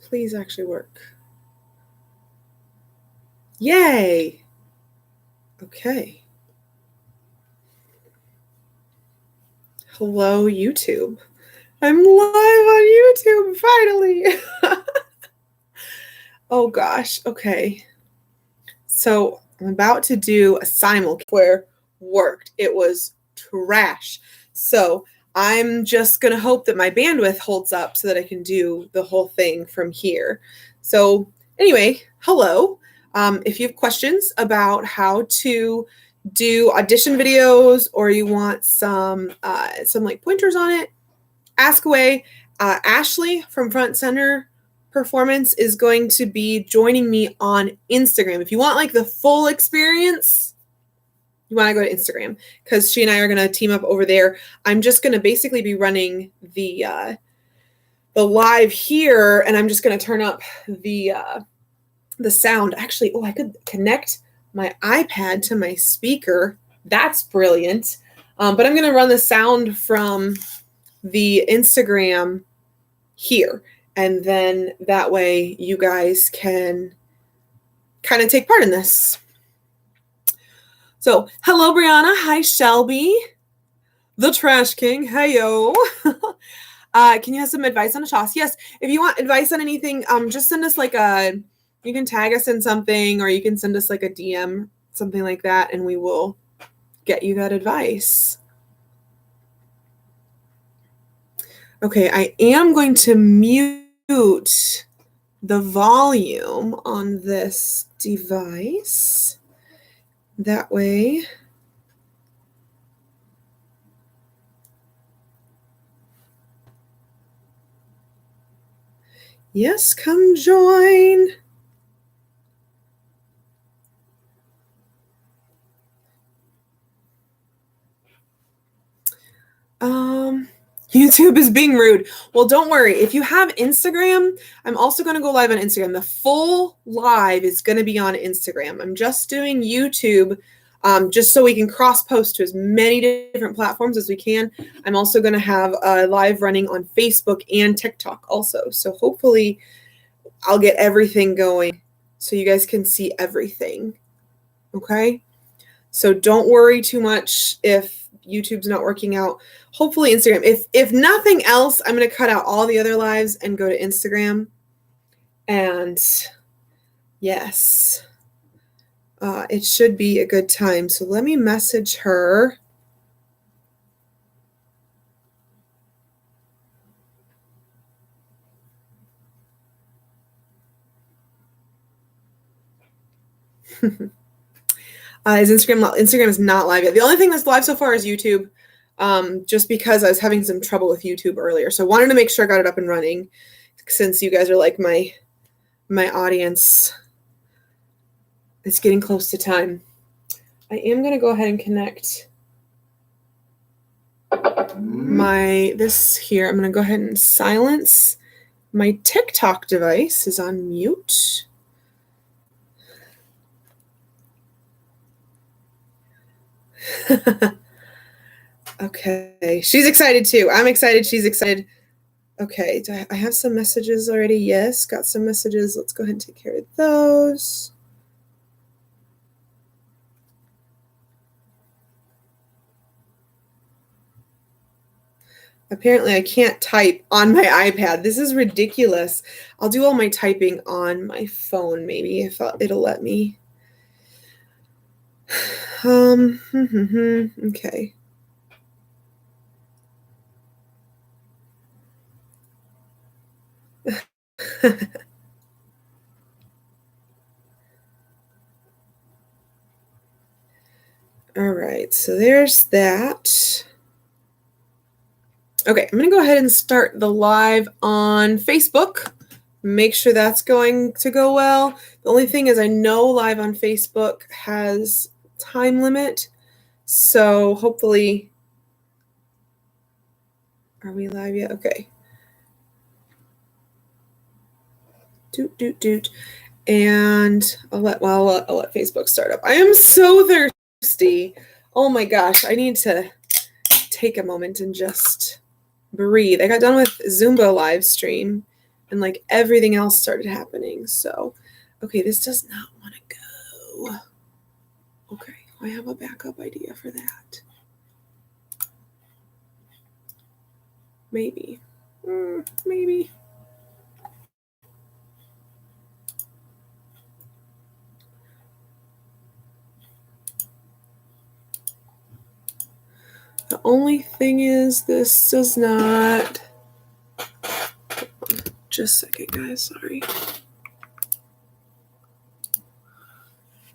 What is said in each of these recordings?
please actually work. Yay. Okay. Hello, YouTube. I'm live on YouTube, finally. Oh gosh, okay. So I'm about to do a simulcast where worked. It was trash. So I'm just going to hope that my bandwidth holds up so that I can do the whole thing from here. So anyway, hello. If you have questions about how to do audition videos or you want some like pointers on it, ask away. Ashley from Front Center Performance is going to be joining me on Instagram. If you want like the full experience, you want to go to Instagram because she and I are going to team up over there. I'm just going to basically be running the live here, and I'm just going to turn up the sound. Actually, I could connect my iPad to my speaker. That's brilliant. But I'm going to run the sound from the Instagram here, and then that way you guys can kind of take part in this. So hello Brianna, hi Shelby, the Trash King, heyo. Can you have some advice on a toss? Yes, if you want advice on anything, just send us you can tag us in something, or you can send us like a DM, something like that, and we will get you that advice. Okay, I am going to mute the volume on this device. That way. Yes, come join. YouTube is being rude. Well, don't worry. If you have Instagram, I'm also going to go live on Instagram. The full live is going to be on Instagram. I'm just doing YouTube just so we can cross-post to as many different platforms as we can. I'm also going to have a live running on Facebook and TikTok also. So hopefully I'll get everything going so you guys can see everything. Okay? So don't worry too much if YouTube's not working out. Hopefully Instagram. If nothing else, I'm going to cut out all the other lives and go to Instagram. And yes, it should be a good time. So let me message her. Instagram is not live yet. The only thing that's live so far is YouTube, just because I was having some trouble with YouTube earlier. So I wanted to make sure I got it up and running since you guys are like my audience. It's getting close to time. I am going to go ahead and connect this here. I'm going to go ahead and silence my TikTok device is on mute. Okay, she's excited too. I'm excited. She's excited. Okay, do I have some messages already? Yes, got some messages. Let's go ahead and take care of those. Apparently, I can't type on my iPad. This is ridiculous. I'll do all my typing on my phone, maybe, if it'll let me. Okay. All right, so there's that. Okay, I'm going to go ahead and start the live on Facebook. Make sure that's going to go well. The only thing is I know live on Facebook has time limit, so hopefully, are we live yet? Okay. Doot. And I'll let Facebook start up. I am so thirsty. Oh my gosh, I need to take a moment and just breathe. I got done with Zumba live stream and like everything else started happening. So, okay, this does not want to go. Okay, I have a backup idea for that. Maybe. Maybe. The only thing is this does not. Just a second, guys. Sorry.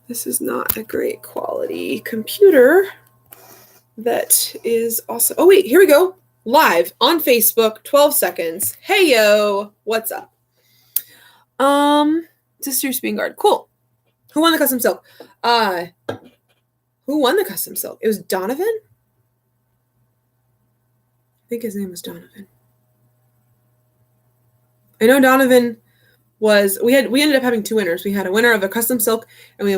This is not a great quality computer. That is awesome. Oh, wait, here we go. Live on Facebook, 12 seconds. Hey, yo, what's up? Sister Spin Guard. Cool. Who won the custom silk? Who won the custom silk? It was Donovan? I think his name was Donovan. I know Donovan was, we ended up having two winners. We had a winner of a custom silk, and we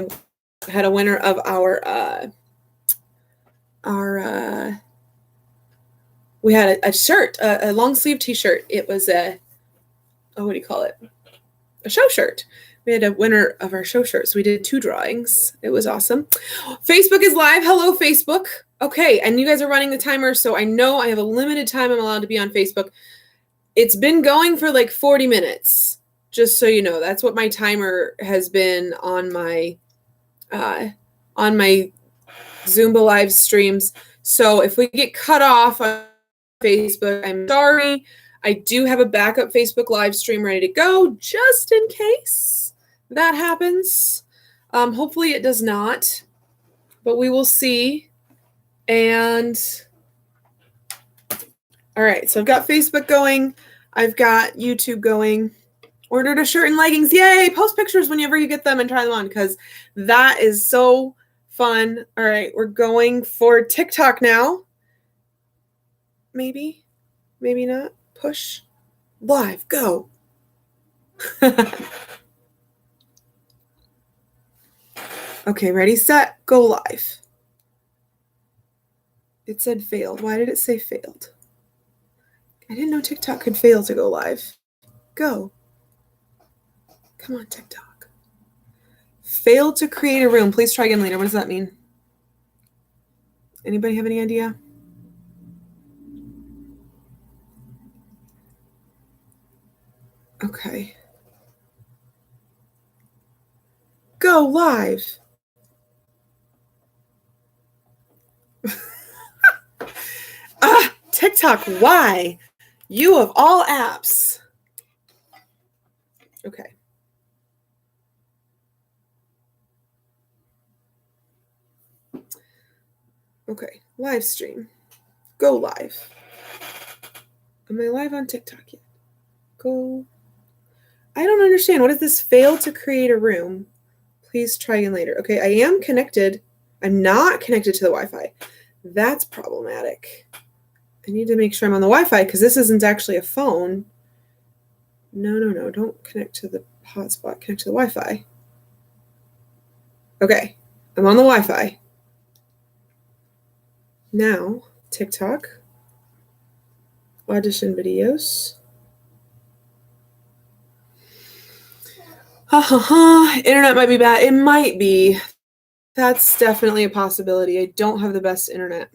had a winner of we had a shirt, a long sleeve t-shirt. It was what do you call it? A show shirt. We had a winner of our show shirt. So we did two drawings. It was awesome. Facebook is live. Hello, Facebook. Okay, and you guys are running the timer, so I know I have a limited time I'm allowed to be on Facebook. It's been going for like 40 minutes, just so you know. That's what my timer has been on my Zumba live streams. So if we get cut off on Facebook, I'm sorry. I do have a backup Facebook live stream ready to go just in case that happens. Hopefully it does not, but we will see. And all right, so I've got Facebook going. I've got YouTube going. Ordered a shirt and leggings. Yay! Post pictures whenever you get them and try them on, because that is so fun. All right, we're going for TikTok now. Maybe not. Push. Live. Go. Okay, ready, set, go live. It said failed. Why did it say failed? I didn't know TikTok could fail to go live. Go. Come on, TikTok. Failed to create a room. Please try again later. What does that mean? Anybody have any idea? Okay. Go live. TikTok, why? You of all apps. Okay. Okay, live stream. Go live. Am I live on TikTok yet? Go. I don't understand. What is this? Fail to create a room. Please try again later. Okay, I am connected. I'm not connected to the Wi-Fi. That's problematic. I need to make sure I'm on the Wi-Fi because this isn't actually a phone. No. Don't connect to the hotspot. Connect to the Wi-Fi. Okay, I'm on the Wi-Fi. Now, TikTok. Audition videos. Internet might be bad. It might be. That's definitely a possibility. I don't have the best internet.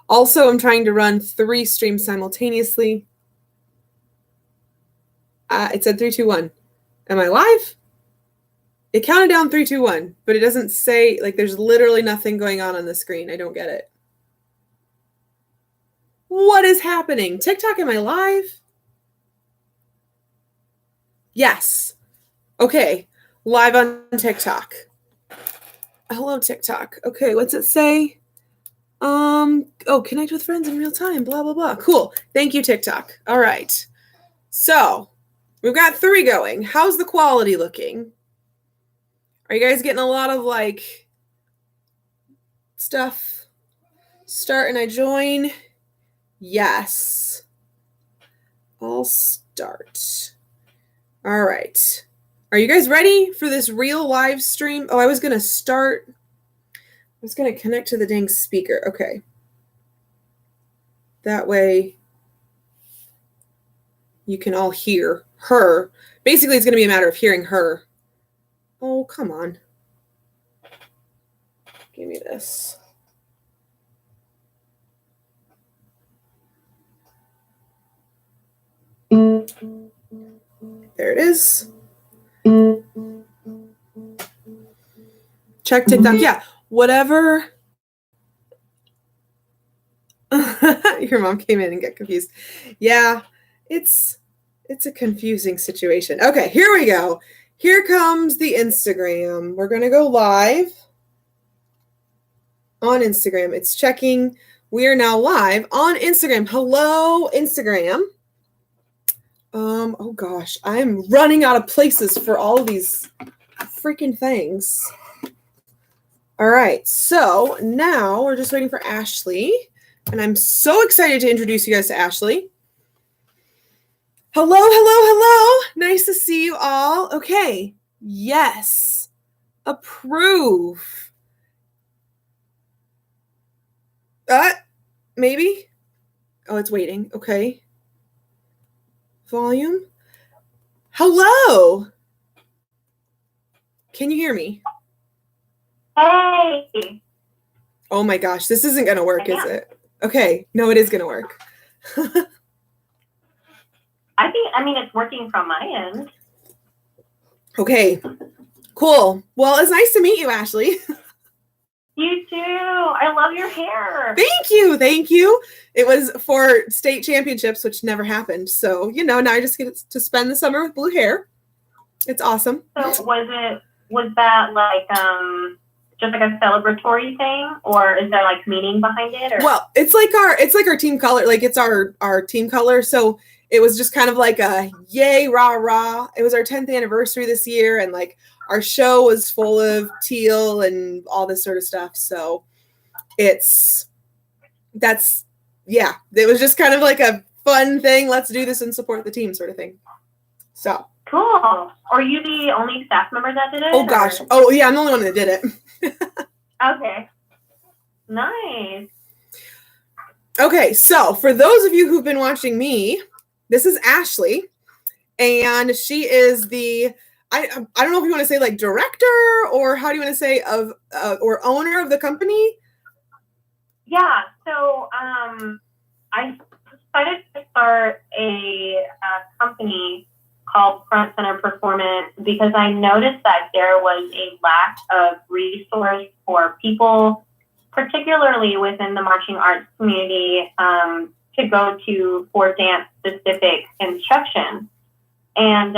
Also, I'm trying to run 3 streams simultaneously. It said 3, 2, 1. Am I live? It counted down 3, 2, 1, but it doesn't say, like, there's literally nothing going on the screen. I don't get it. What is happening? TikTok, am I live? Yes. Okay. Live on TikTok. Hello, TikTok. Okay, what's it say? Connect with friends in real time, blah, blah, blah. Cool. Thank you, TikTok. All right. So we've got 3 going. How's the quality looking? Are you guys getting a lot of like stuff? Start and I join. Yes. I'll start. All right. Are you guys ready for this real live stream? Oh, I was going to connect to the dang speaker. Okay. That way you can all hear her. Basically, it's going to be a matter of hearing her. Oh, come on. Give me this. There it is. Check TikTok. Yeah, whatever. Your mom came in and got confused. Yeah, it's a confusing situation. Okay, here we go. Here comes the Instagram. We're going to go live on Instagram. It's checking. We are now live on Instagram. Hello, Instagram. Oh gosh, I'm running out of places for all of these freaking things. All right, so now we're just waiting for Ashley, and I'm so excited to introduce you guys to Ashley. Hello, hello, hello. Nice to see you all. Okay, yes, approve. Maybe? Oh, it's waiting. Okay. Volume. Hello. Can you hear me? Hey. Oh my gosh, this isn't going to work, is it? Okay. No, it is going to work. I mean, it's working from my end. Okay. Cool. Well, it's nice to meet you, Ashley. You too. I love your hair. Thank you. Thank you. It was for state championships, which never happened. So, now I just get to spend the summer with blue hair. It's awesome. So was that like just like a celebratory thing, or is there like meaning behind it? Or? Well, it's like our team color. Like it's our team color. So it was just kind of like a yay, rah, rah. It was our 10th anniversary this year. And like our show was full of teal and all this sort of stuff. So it was just kind of like a fun thing. Let's do this and support the team sort of thing. So cool. Are you the only staff member that did it? Oh gosh. Oh yeah, I'm the only one that did it. Okay. Nice. Okay, so for those of you who've been watching me, this is Ashley, and she is the I don't know if you want to say like director, or how do you want to say of or owner of the company? Yeah. So I decided to start a company called Front Center Performance because I noticed that there was a lack of resource for people, particularly within the marching arts community, to go to for dance specific instruction. And,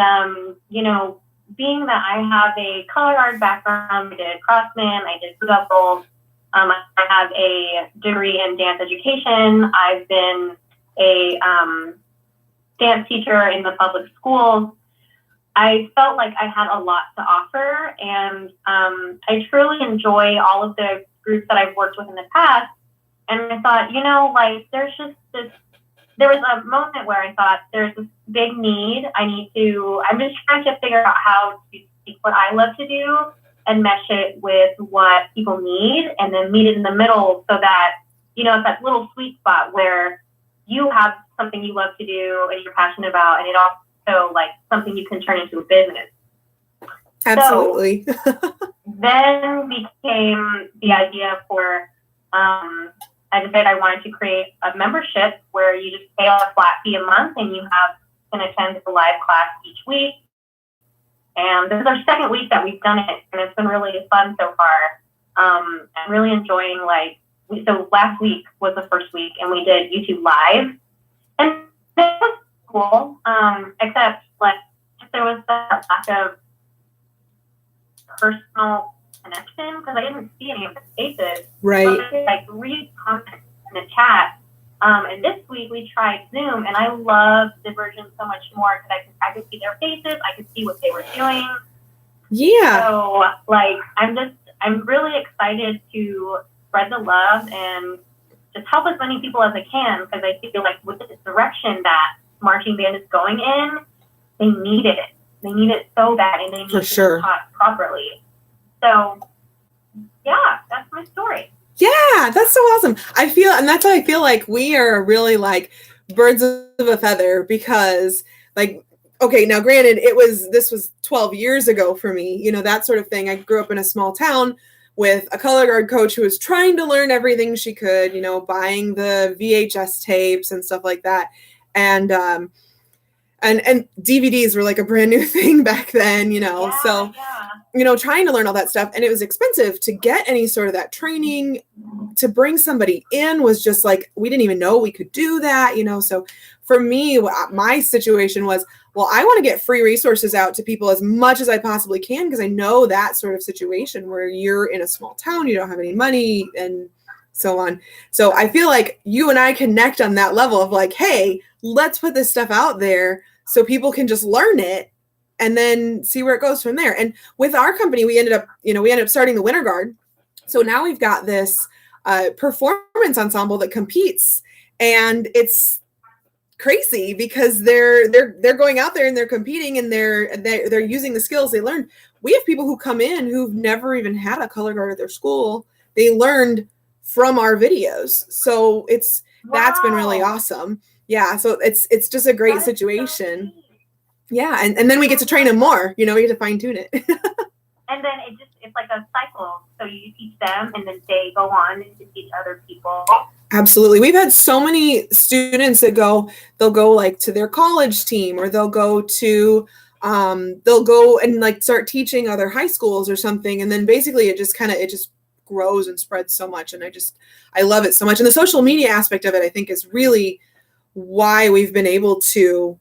being that I have a color guard background, I did crossman, I did doubles, I have a degree in dance education. I've been a dance teacher in the public schools. I felt like I had a lot to offer, and I truly enjoy all of the groups that I've worked with in the past. And I thought, there was a moment where I thought there's this big need. I'm just trying to figure out how to take what I love to do and mesh it with what people need, and then meet it in the middle so that, it's that little sweet spot where you have something you love to do and you're passionate about, and it also like something you can turn into a business. Absolutely. So, then became the idea for, I decided I wanted to create a membership where you just pay a flat fee a month and you can attend a live class each week. And this is our second week that we've done it, and it's been really fun so far. I'm really enjoying so last week was the first week, and we did YouTube Live, and that was cool. Except there was that lack of personal connection because I didn't see any of the faces. Right. But I could read comments in the chat. And this week we tried Zoom, and I love the version so much more because I could see their faces, I could see what they were doing. Yeah. So I'm really excited to spread the love and just help as many people as I can, because I feel like with the direction that marching band is going in, they need it. They need it so bad, and they need it taught properly. So, yeah, that's my story. Yeah, that's so awesome. That's why I feel like we are really like birds of a feather, because like, okay, now granted, this was 12 years ago for me, you know, that sort of thing. I grew up in a small town with a color guard coach who was trying to learn everything she could, you know, buying the VHS tapes and stuff like that. And DVDs were like a brand new thing back then, you know. So, you know, trying to learn all that stuff, and it was expensive to get any sort of that training. To bring somebody in was just like, we didn't even know we could do that, you know. So for me, my situation was, well, I want to get free resources out to people as much as I possibly can, because I know that sort of situation where you're in a small town, you don't have any money and so on. So I feel like you and I connect on that level of like, hey, let's put this stuff out there so people can just learn it and then see where it goes from there. And with our company, we ended up starting the Winter Guard. So now we've got this performance ensemble that competes, and it's crazy because they're going out there and they're competing, and they're using the skills they learned. We have people who come in who've never even had a color guard at their school. They learned from our videos. So that's been really awesome. Yeah. So it's just a great situation. Yeah. And then we get to train them more, you know, we get to fine tune it. And then it's like a cycle. So you teach them and then they go on to teach other people. Absolutely. We've had so many students that they'll go like to their college team, or they'll go and like start teaching other high schools or something. And then basically it just grows and spreads so much. And I love it so much. And the social media aspect of it, I think, is really why we've been able to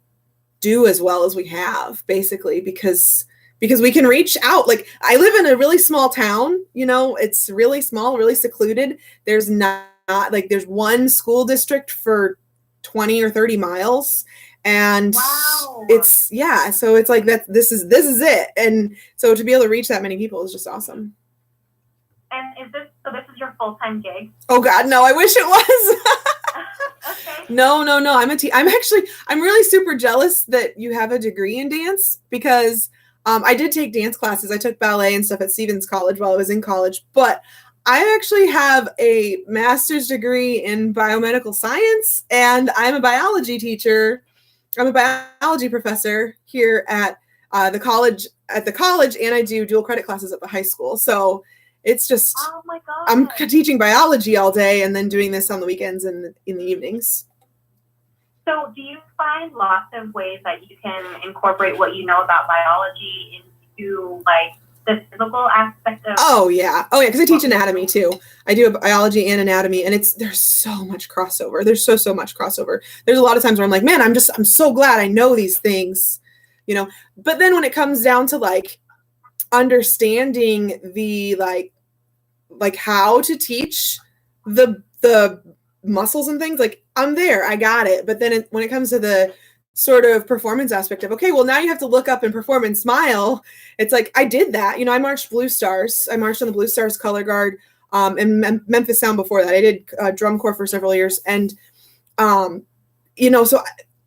do as well as we have, basically, because we can reach out. Like, I live in a really small town, you know, it's really small, really secluded. There's not like, there's one school district for 20 or 30 miles. And wow. So it's like that. This is it. And so to be able to reach that many people is just awesome. And this is your full-time gig? Oh God, no, I wish it was. Okay. No. I'm really super jealous that you have a degree in dance, because I did take dance classes. I took ballet and stuff at Stevens College while I was in college, but I actually have a master's degree in biomedical science, and I'm a biology teacher. I'm a biology professor here at the college, and I do dual credit classes at the high school. So it's just, oh my God. I'm teaching biology all day and then doing this on the weekends and in the evenings. So do you find lots of ways that you can incorporate what you know about biology into like the physical aspect of? Oh yeah, because I teach anatomy too. I do biology and anatomy, and there's so much crossover. There's so much crossover. There's a lot of times where I'm like, man, I'm so glad I know these things, you know. But then when it comes down to like understanding the like how to teach the muscles and things, like I'm there, I got it. But then when it comes to the sort of performance aspect of, okay, well now you have to look up and perform and smile. It's like, I did that. You know, I marched Blue Stars. I marched on the Blue Stars color guard and Memphis Sound before that. I did drum corps for several years. And, you know, so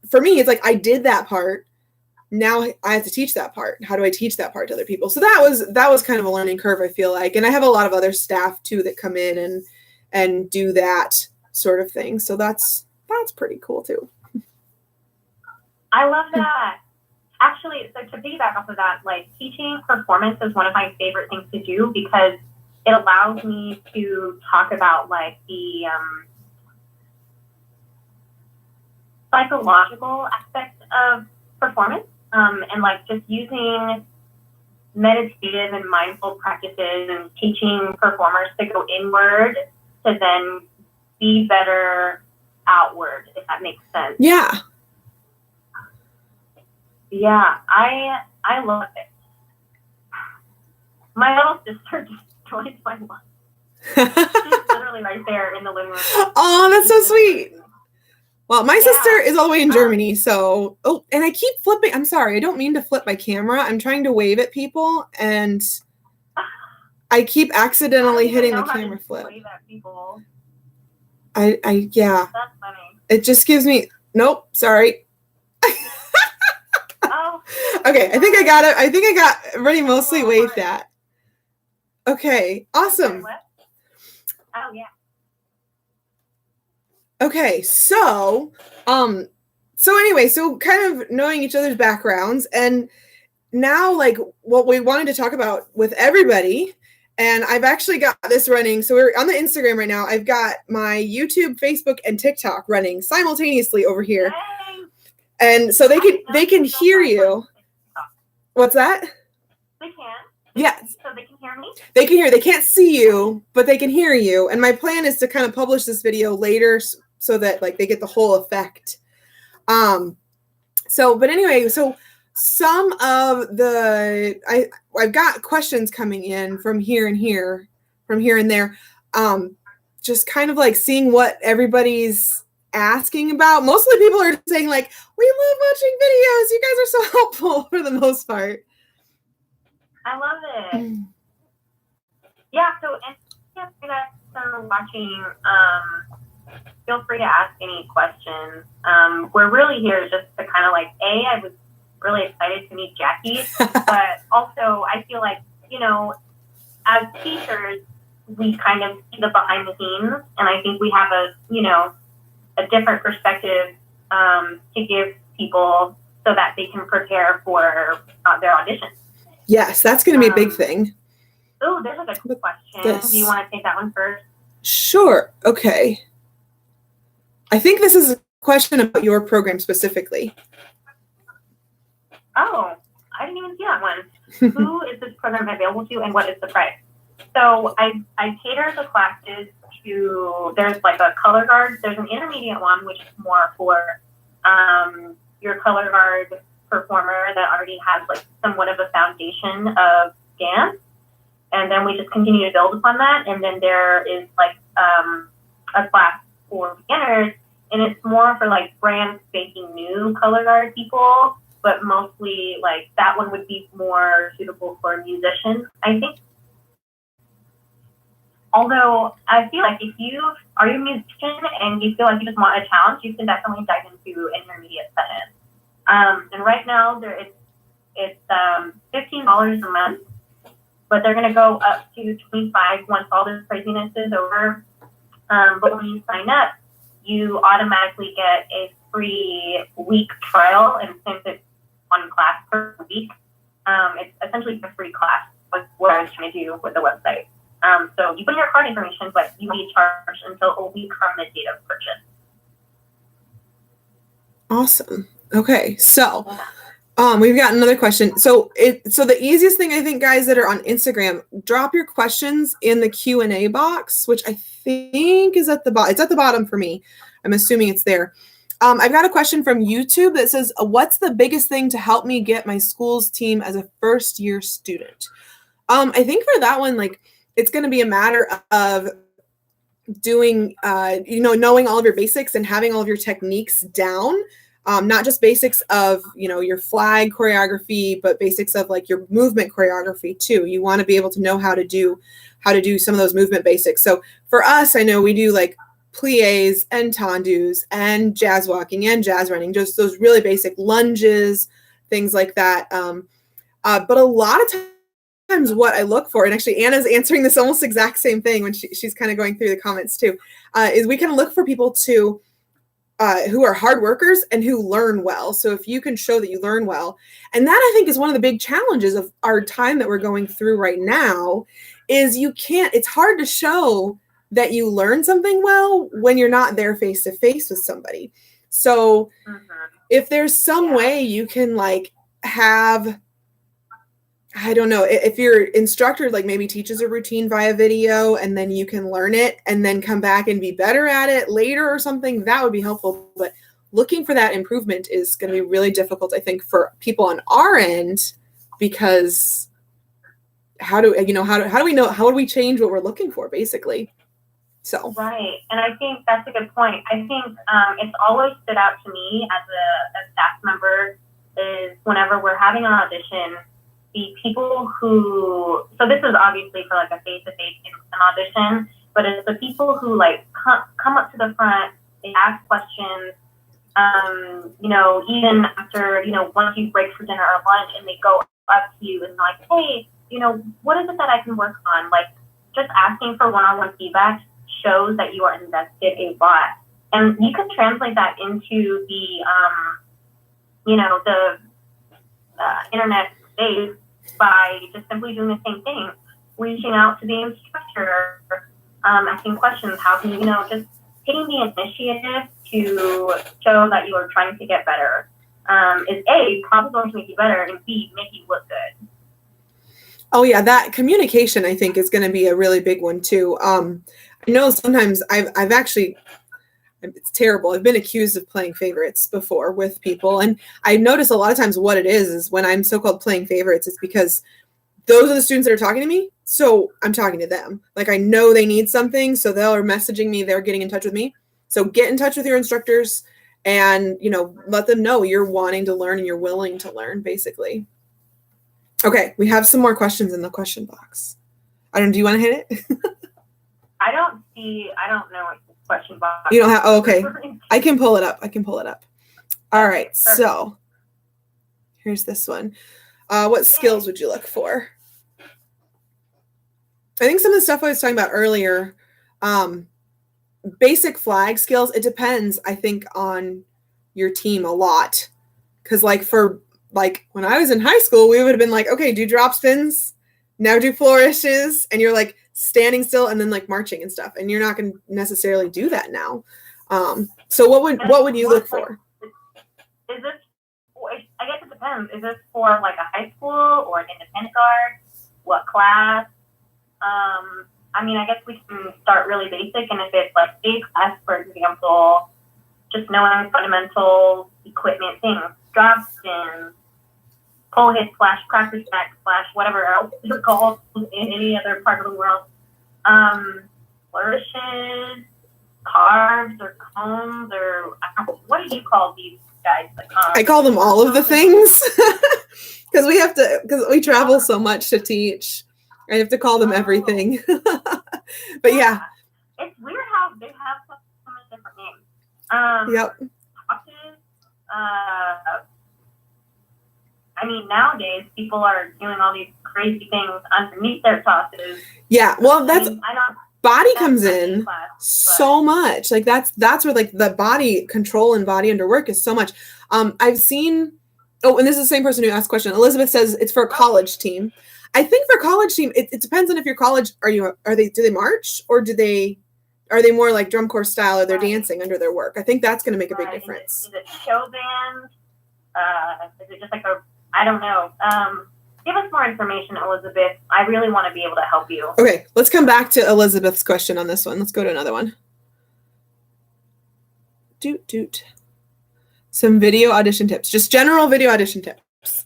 for me, it's like, I did that part. Now I have to teach that part. How do I teach that part to other people? So that was kind of a learning curve, I feel like. And I have a lot of other staff too that come in and do that sort of thing. So that's pretty cool too. I love that. Actually, so to piggyback off of that, like teaching performance is one of my favorite things to do, because it allows me to talk about like the psychological aspect of performance, and like just using meditative and mindful practices and teaching performers to go inward to then be better outward, if that makes sense. Yeah. Yeah, I love it. My little sister just joined my lunch. She's literally right there in the living room. Oh, that's so sweet. Well, my sister is all the way in Germany, so and I keep flipping. I'm sorry, I don't mean to flip my camera. I'm trying to wave at people, and I keep accidentally hitting the camera flip. Wave at people. Yeah. That's funny. It just gives me sorry. Oh. Okay, I think I got it. I think I got everybody mostly waved at. Okay, awesome. Oh yeah. Okay, so So anyway, so kind of knowing each other's backgrounds, and now like what we wanted to talk about with everybody, and I've actually got this running. So we're on the Instagram right now. I've got my YouTube, Facebook, and TikTok running simultaneously over here. And so they can hear you. What's that? They can. Yeah. So they can hear me? They can hear. They can't see you, but they can hear you. And my plan is to kind of publish this video later so that like they get the whole effect. But anyway, so some of I've got questions coming in from here and there. Just kind of like seeing what everybody's asking about. Mostly people are saying like, we love watching videos. You guys are so helpful for the most part. I love it. Yeah, so and if you guys are watching, feel free to ask any questions. We're really here just to kind of like, I was really excited to meet Jackie, but also I feel like, you know, as teachers, we kind of see the behind the scenes, and I think we have a different perspective to give people so that they can prepare for their auditions. Yes, that's going to be a big thing. Oh, there's like a question. Do you want to take that one first? Sure. Okay. I think this is a question about your program specifically. Oh, I didn't even see that one. Who is this program available to, and what is the price? So I cater the classes to, there's like a color guard. There's an intermediate one, which is more for your color guard performer that already has like somewhat of a foundation of dance. And then we just continue to build upon that. And then there is like a class for beginners, and it's more for like brand spanking new color guard people, but mostly like that one would be more suitable for musicians, I think. Although I feel like if you are a musician and you feel like you just want a challenge, you can definitely dive into an intermediate session. And right now it's $15 a month, but they're going to go up to $25 once all this craziness is over. But when you sign up, you automatically get a free week trial, and since it's one class per week, it's essentially a free class. Was what I was trying to do with the website. So you put in your card information, but you will be charged until a week from the date of purchase. Awesome. Okay, so we've got another question. So the easiest thing, I think, guys that are on Instagram, drop your questions in the Q&A box, which I think is at the bottom. It's at the bottom for me. I'm assuming it's there. I've got a question from YouTube that says, what's the biggest thing to help me get my school's team as a first-year student? I think for that one, like, it's going to be a matter of doing, knowing all of your basics and having all of your techniques down. Not just basics of, your flag choreography, but basics of like your movement choreography too. You want to be able to know how to do some of those movement basics. So for us, I know we do like pliés and tendus and jazz walking and jazz running, just those really basic lunges, things like that. But a lot of times what I look for, and actually Anna's answering this almost exact same thing when she's kind of going through the comments too, is we kind of look for people to who are hard workers and who learn well. So if you can show that you learn well, and that I think is one of the big challenges of our time that we're going through right now, is it's hard to show that you learn something well when you're not there face to face with somebody. So if there's some way you can like have, I don't know, if your instructor like maybe teaches a routine via video and then you can learn it and then come back and be better at it later or something, that would be helpful. But looking for that improvement is going to be really difficult, I think, for people on our end, because how do we know, how do we change what we're looking for, basically? So right. And I think that's a good point. I think it's always stood out to me as a staff member is whenever we're having an audition, the people who, so this is obviously for like a face-to-face instant audition, but it's the people who like come up to the front, they ask questions, even after, once you break for dinner or lunch, and they go up to you and like, hey, what is it that I can work on? Like just asking for one-on-one feedback shows that you are invested a lot And you can translate that into the, the internet space by just simply doing the same thing, reaching out to the instructor, asking questions. How can you, just taking the initiative to show that you are trying to get better is A, probably going to make you better, and B, make you look good. Oh yeah, that communication I think is going to be a really big one too. I know sometimes I've actually, it's terrible. I've been accused of playing favorites before with people, and I notice a lot of times what it is when I'm so-called playing favorites, it's because those are the students that are talking to me, so I'm talking to them. Like I know they need something, so they're messaging me, they're getting in touch with me. So get in touch with your instructors and, let them know you're wanting to learn and you're willing to learn, basically. Okay, we have some more questions in the question box. Do you want to hit it? I don't know what the question box. You don't have, oh, okay. I can pull it up. All right, so here's this one. What skills would you look for? I think some of the stuff I was talking about earlier, basic flag skills, it depends, I think, on your team a lot. Because when I was in high school, we would have been like, okay, do drop spins, now do flourishes, and you're like standing still and then like marching and stuff. And you're not going to necessarily do that now. So what would you look for? Is this, I guess it depends. Is this for like a high school or an independent guard? What class? I guess we can start really basic, and if it's like A class, for example, just knowing fundamental equipment things, drop spins, pull hit slash cracker stack slash whatever else it's called in any other part of the world. Flourishes, carves, or cones, or what do you call these guys? I call them all of the things because we travel so much to teach. I have to call them everything. But yeah. It's weird how they have so many different names. Yep. Nowadays people are doing all these crazy things underneath their tosses. Yeah, well, body comes in so much. Like that's where like the body control and body under work is so much. I've seen. Oh, and this is the same person who asked the question. Elizabeth says it's for a college team. I think for college team, it depends on if your college do they march or are they more like drum corps style or they're dancing under their work? I think that's going to make a big difference. Is it show band? Is it just like I don't know. Give us more information, Elizabeth. I really want to be able to help you. Okay, let's come back to Elizabeth's question on this one. Let's go to another one. Doot. Some video audition tips. Just general video audition tips.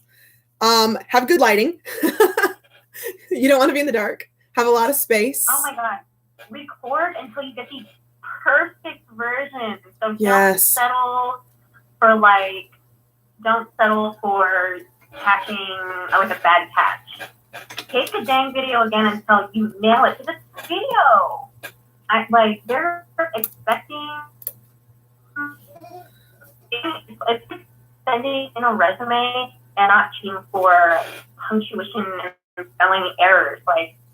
Have good lighting. You don't want to be in the dark. Have a lot of space. Oh my God. Record until you get the perfect version. So yes. Don't settle for catching with a bad catch. Take the dang video again until you nail it. Because it's video. They're expecting it's sending in a resume and not cheating for punctuation and spelling errors.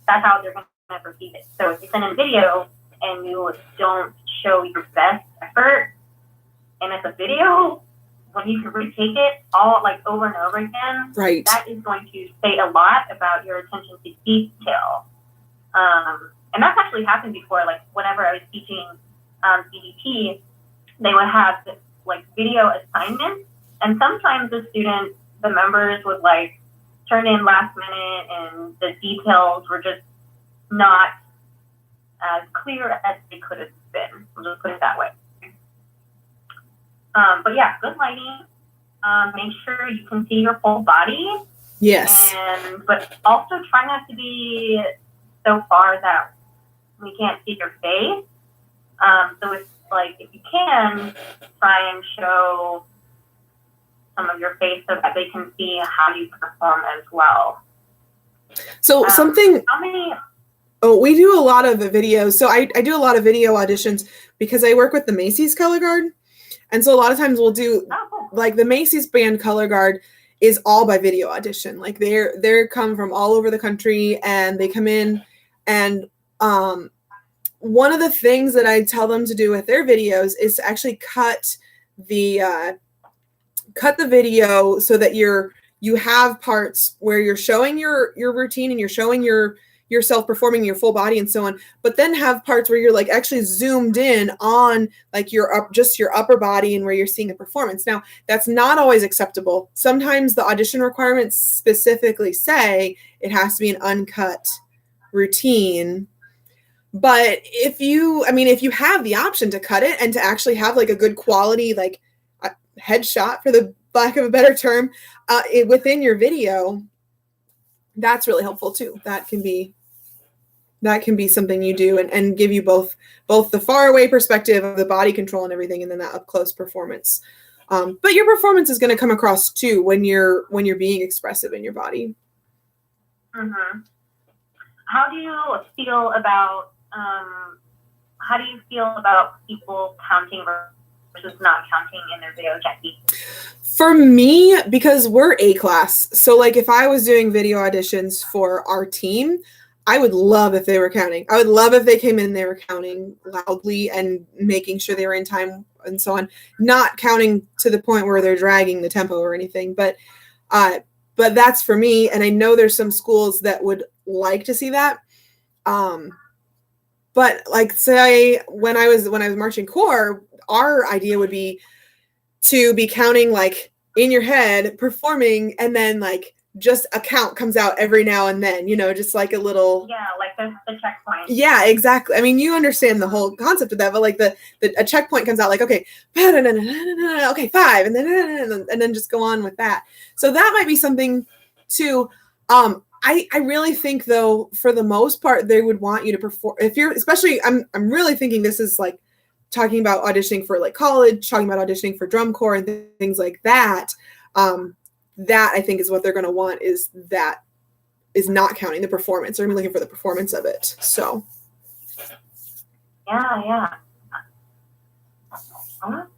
That's how they're going to perceive it. So if you send in video and you don't show your best effort, and it's a video, when you can retake it all over and over again, right, that is going to say a lot about your attention to detail. And that's actually happened before. Whenever I was teaching CDT, they would have this video assignments, and sometimes the members would turn in last minute, and the details were just not as clear as they could have been. We'll just put it that way. But yeah, good lighting. Make sure you can see your full body. Yes. But also try not to be so far that we can't see your face. So if you can, try and show some of your face so that they can see how you perform as well. So we do a lot of videos. So I do a lot of video auditions because I work with the Macy's color guard. And so a lot of times we'll do the Macy's band color guard is all by video audition. They're come from all over the country, and they come in, and one of the things that I tell them to do with their videos is to actually cut the video so that you have parts where you're showing your routine and you're showing yourself performing your full body and so on, but then have parts where you're like actually zoomed in on like just your upper body and where you're seeing the performance. Now, that's not always acceptable. Sometimes the audition requirements specifically say it has to be an uncut routine. But if you have the option to cut it and to actually have like a good quality, like a headshot, for the lack of a better term, within your video, that's really helpful too. That can be something you do and give you both the far away perspective of the body control and everything, and then that up close performance. But your performance is going to come across too when you're being expressive in your body. Mm-hmm. How do you feel about people counting versus not counting in their video, Jackie? For me, because we're A class, so like if I was doing video auditions for our team, I would love if they were counting. I would love if they came in and they were counting loudly and making sure they were in time and so on, not counting to the point where they're dragging the tempo or anything. But that's for me, and I know there's some schools that would like to see that. But like, say when I was marching corps, our idea would be to be counting like in your head, performing, and then like just a count comes out every now and then, just like a little. Yeah, like the checkpoint. Yeah, exactly. I mean, you understand the whole concept of that, but like a checkpoint comes out like, okay, okay, 5, and then just go on with that. So that might be something too. I really think though, for the most part, they would want you to perform. If you're, especially, I'm really thinking this is like talking about auditioning for like college, talking about auditioning for drum corps and things like that. That I think is what they're going to want, is not counting the performance. They're going to be looking for the performance of it. So. Yeah. Awesome.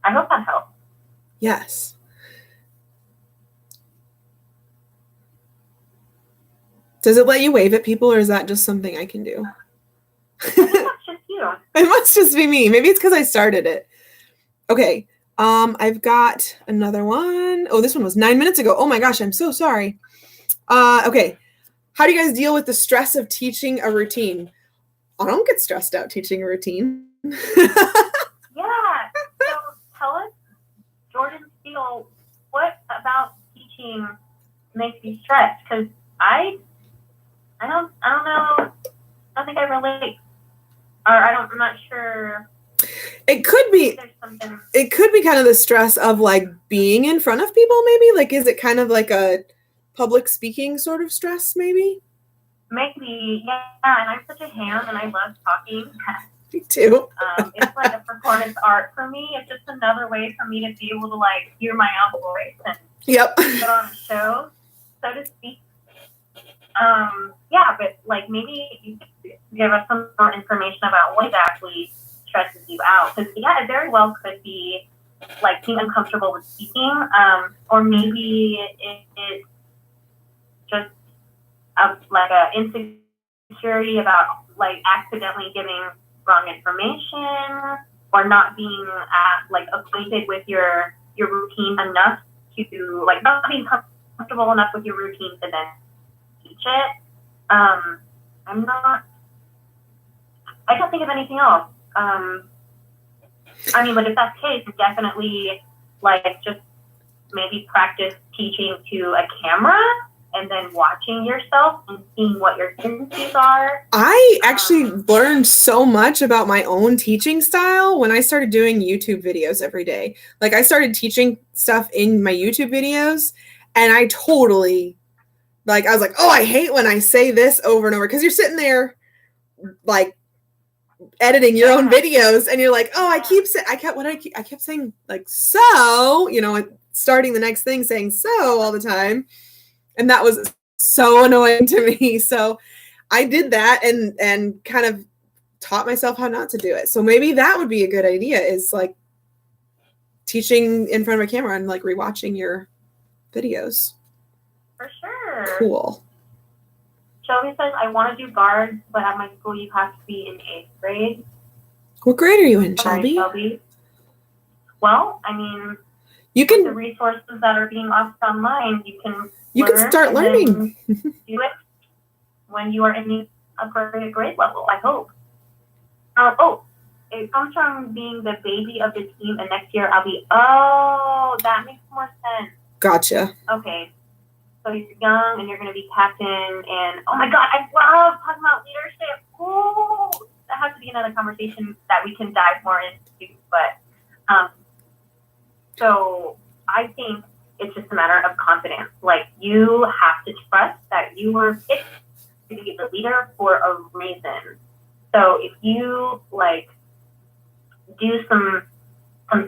I hope that helps. Yes. Does it let you wave at people, or is that just something I can do? I think that's just you. It must just be me. Maybe it's because I started it. Okay. I've got another one. Oh, this one was 9 minutes ago. Oh my gosh, I'm so sorry. Okay. How do you guys deal with the stress of teaching a routine? I don't get stressed out teaching a routine. Yeah. So tell us, Jordan Steele, what about teaching makes you stressed? Because I don't know. I don't think I relate. Or I'm not sure. It could be kind of the stress of like being in front of people, maybe. Like, is it kind of like a public speaking sort of stress, maybe? Maybe, yeah. And I'm such a ham, and I love talking. Me too. It's like a performance art for me. It's just another way for me to be able to like hear my own voice and put on a show, so to speak. Yeah, but like maybe you could give us some more information about what exactly stresses you out. Because yeah, it very well could be like being uncomfortable with speaking, or maybe it's just like a insecurity about like accidentally giving wrong information, or not being like acquainted with your routine enough to like not being comfortable enough with your routine to then teach it. I don't think of anything else. I mean, but if that's the case, definitely like just maybe practice teaching to a camera and then watching yourself and seeing what your tendencies are. I actually learned so much about my own teaching style when I started doing YouTube videos every day. Like, I started teaching stuff in my YouTube videos, and I totally, like, I was like, oh, I hate when I say this over and over, because you're sitting there like editing your own videos and you're like, oh, I kept saying like, so, starting the next thing saying so all the time. And that was so annoying to me. So I did that and kind of taught myself how not to do it. So maybe that would be a good idea, is like teaching in front of a camera and like rewatching your videos. For sure. Cool. Shelby says, I want to do guards, but at my school you have to be in 8th grade. What grade are you in, Sorry, Shelby? Well, I mean, you can the resources that are being offered online, you can start learning. Do it when you are in the appropriate grade level, I hope. It comes from being the baby of the team, and next year I'll be, that makes more sense. Gotcha. Okay. So you're young and you're going to be captain, and oh my God, I love talking about leadership. Ooh, that has to be another conversation that we can dive more into. But so I think it's just a matter of confidence. Like, you have to trust that you were picked to be the leader for a reason. So if you do some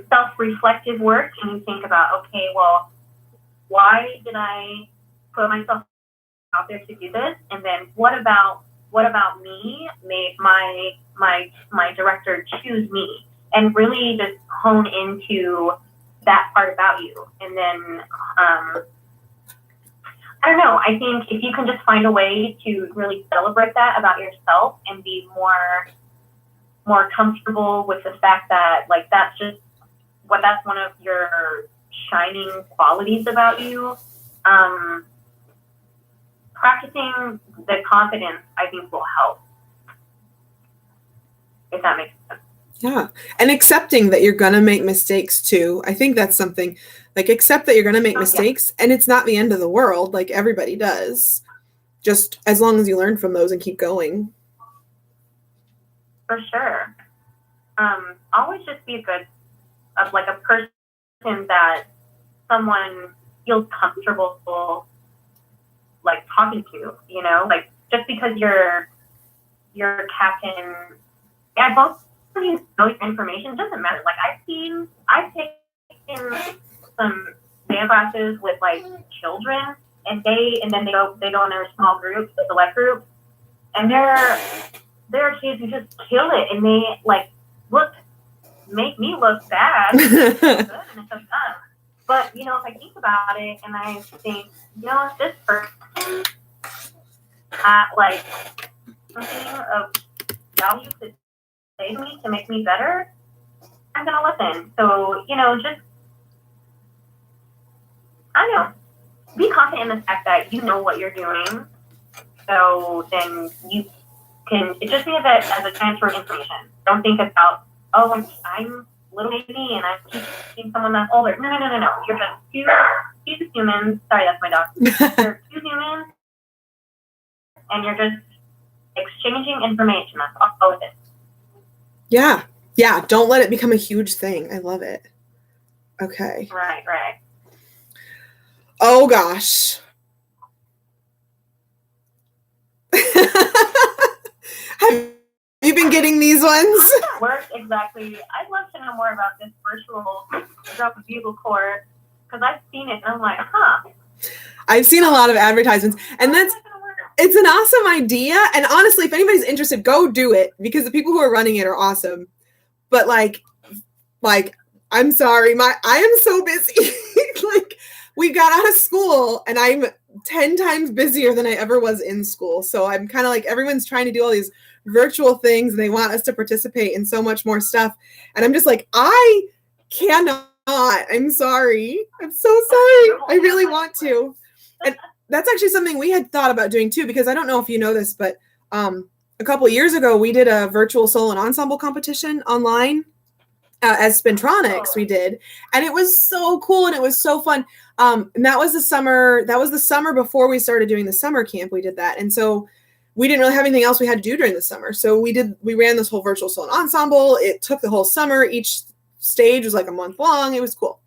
self-reflective work and you think about, okay, well, why did I put myself out there to do this? And then what about me made my director choose me? And really just hone into that part about you. And then I don't know, I think if you can just find a way to really celebrate that about yourself and be more comfortable with the fact that that's one of your shining qualities about you, practicing the confidence, I think, will help, if that makes sense. Yeah. And accepting that you're going to make mistakes too. I think that's something, accept that you're going to make mistakes, and it's not the end of the world. Everybody does, just as long as you learn from those and keep going. For sure. Always just be a person that someone feels comfortable talking to, just because you're captain, and both of you know your information, doesn't matter. I've taken some dance classes with children, and then they go in their small groups, the select group, and there are kids who just kill it, and they make me look bad. It's so good and it's so fun. But if I think about it and I think, if this person had something of value to say to me to make me better, I'm gonna listen. So, just I don't know, be confident in the fact that you know what you're doing. So then you can just think of it as a transfer of information. Don't think about, I'm little baby and I'm teaching someone that's older. No. You're just two humans. Sorry, that's my dog. You're two humans, and you're just exchanging information. That's all it is. Yeah. Yeah. Don't let it become a huge thing. I love it. Okay. Right. Oh, gosh. Have you been getting these ones? How does that work exactly? I'd love to know more about this virtual drop a bugle corps, because I've seen it and I'm like, I've seen a lot of advertisements, and it's an awesome idea. And honestly, if anybody's interested, go do it, because the people who are running it are awesome. But I'm sorry, I am so busy. We got out of school and I'm 10 times busier than I ever was in school. So I'm kind of everyone's trying to do all these virtual things and they want us to participate in so much more stuff. And I'm just I cannot. I'm sorry. I'm so sorry. I really want to. And that's actually something we had thought about doing too, because I don't know if you know this, but a couple of years ago, we did a virtual solo and ensemble competition online. As Spintronics, we did, and it was so cool and it was so fun. And that was the summer before we started doing the summer camp. We did that, and so we didn't really have anything else we had to do during the summer. So we ran this whole virtual solo and ensemble. It took the whole summer. Each stage was a month long. It was cool,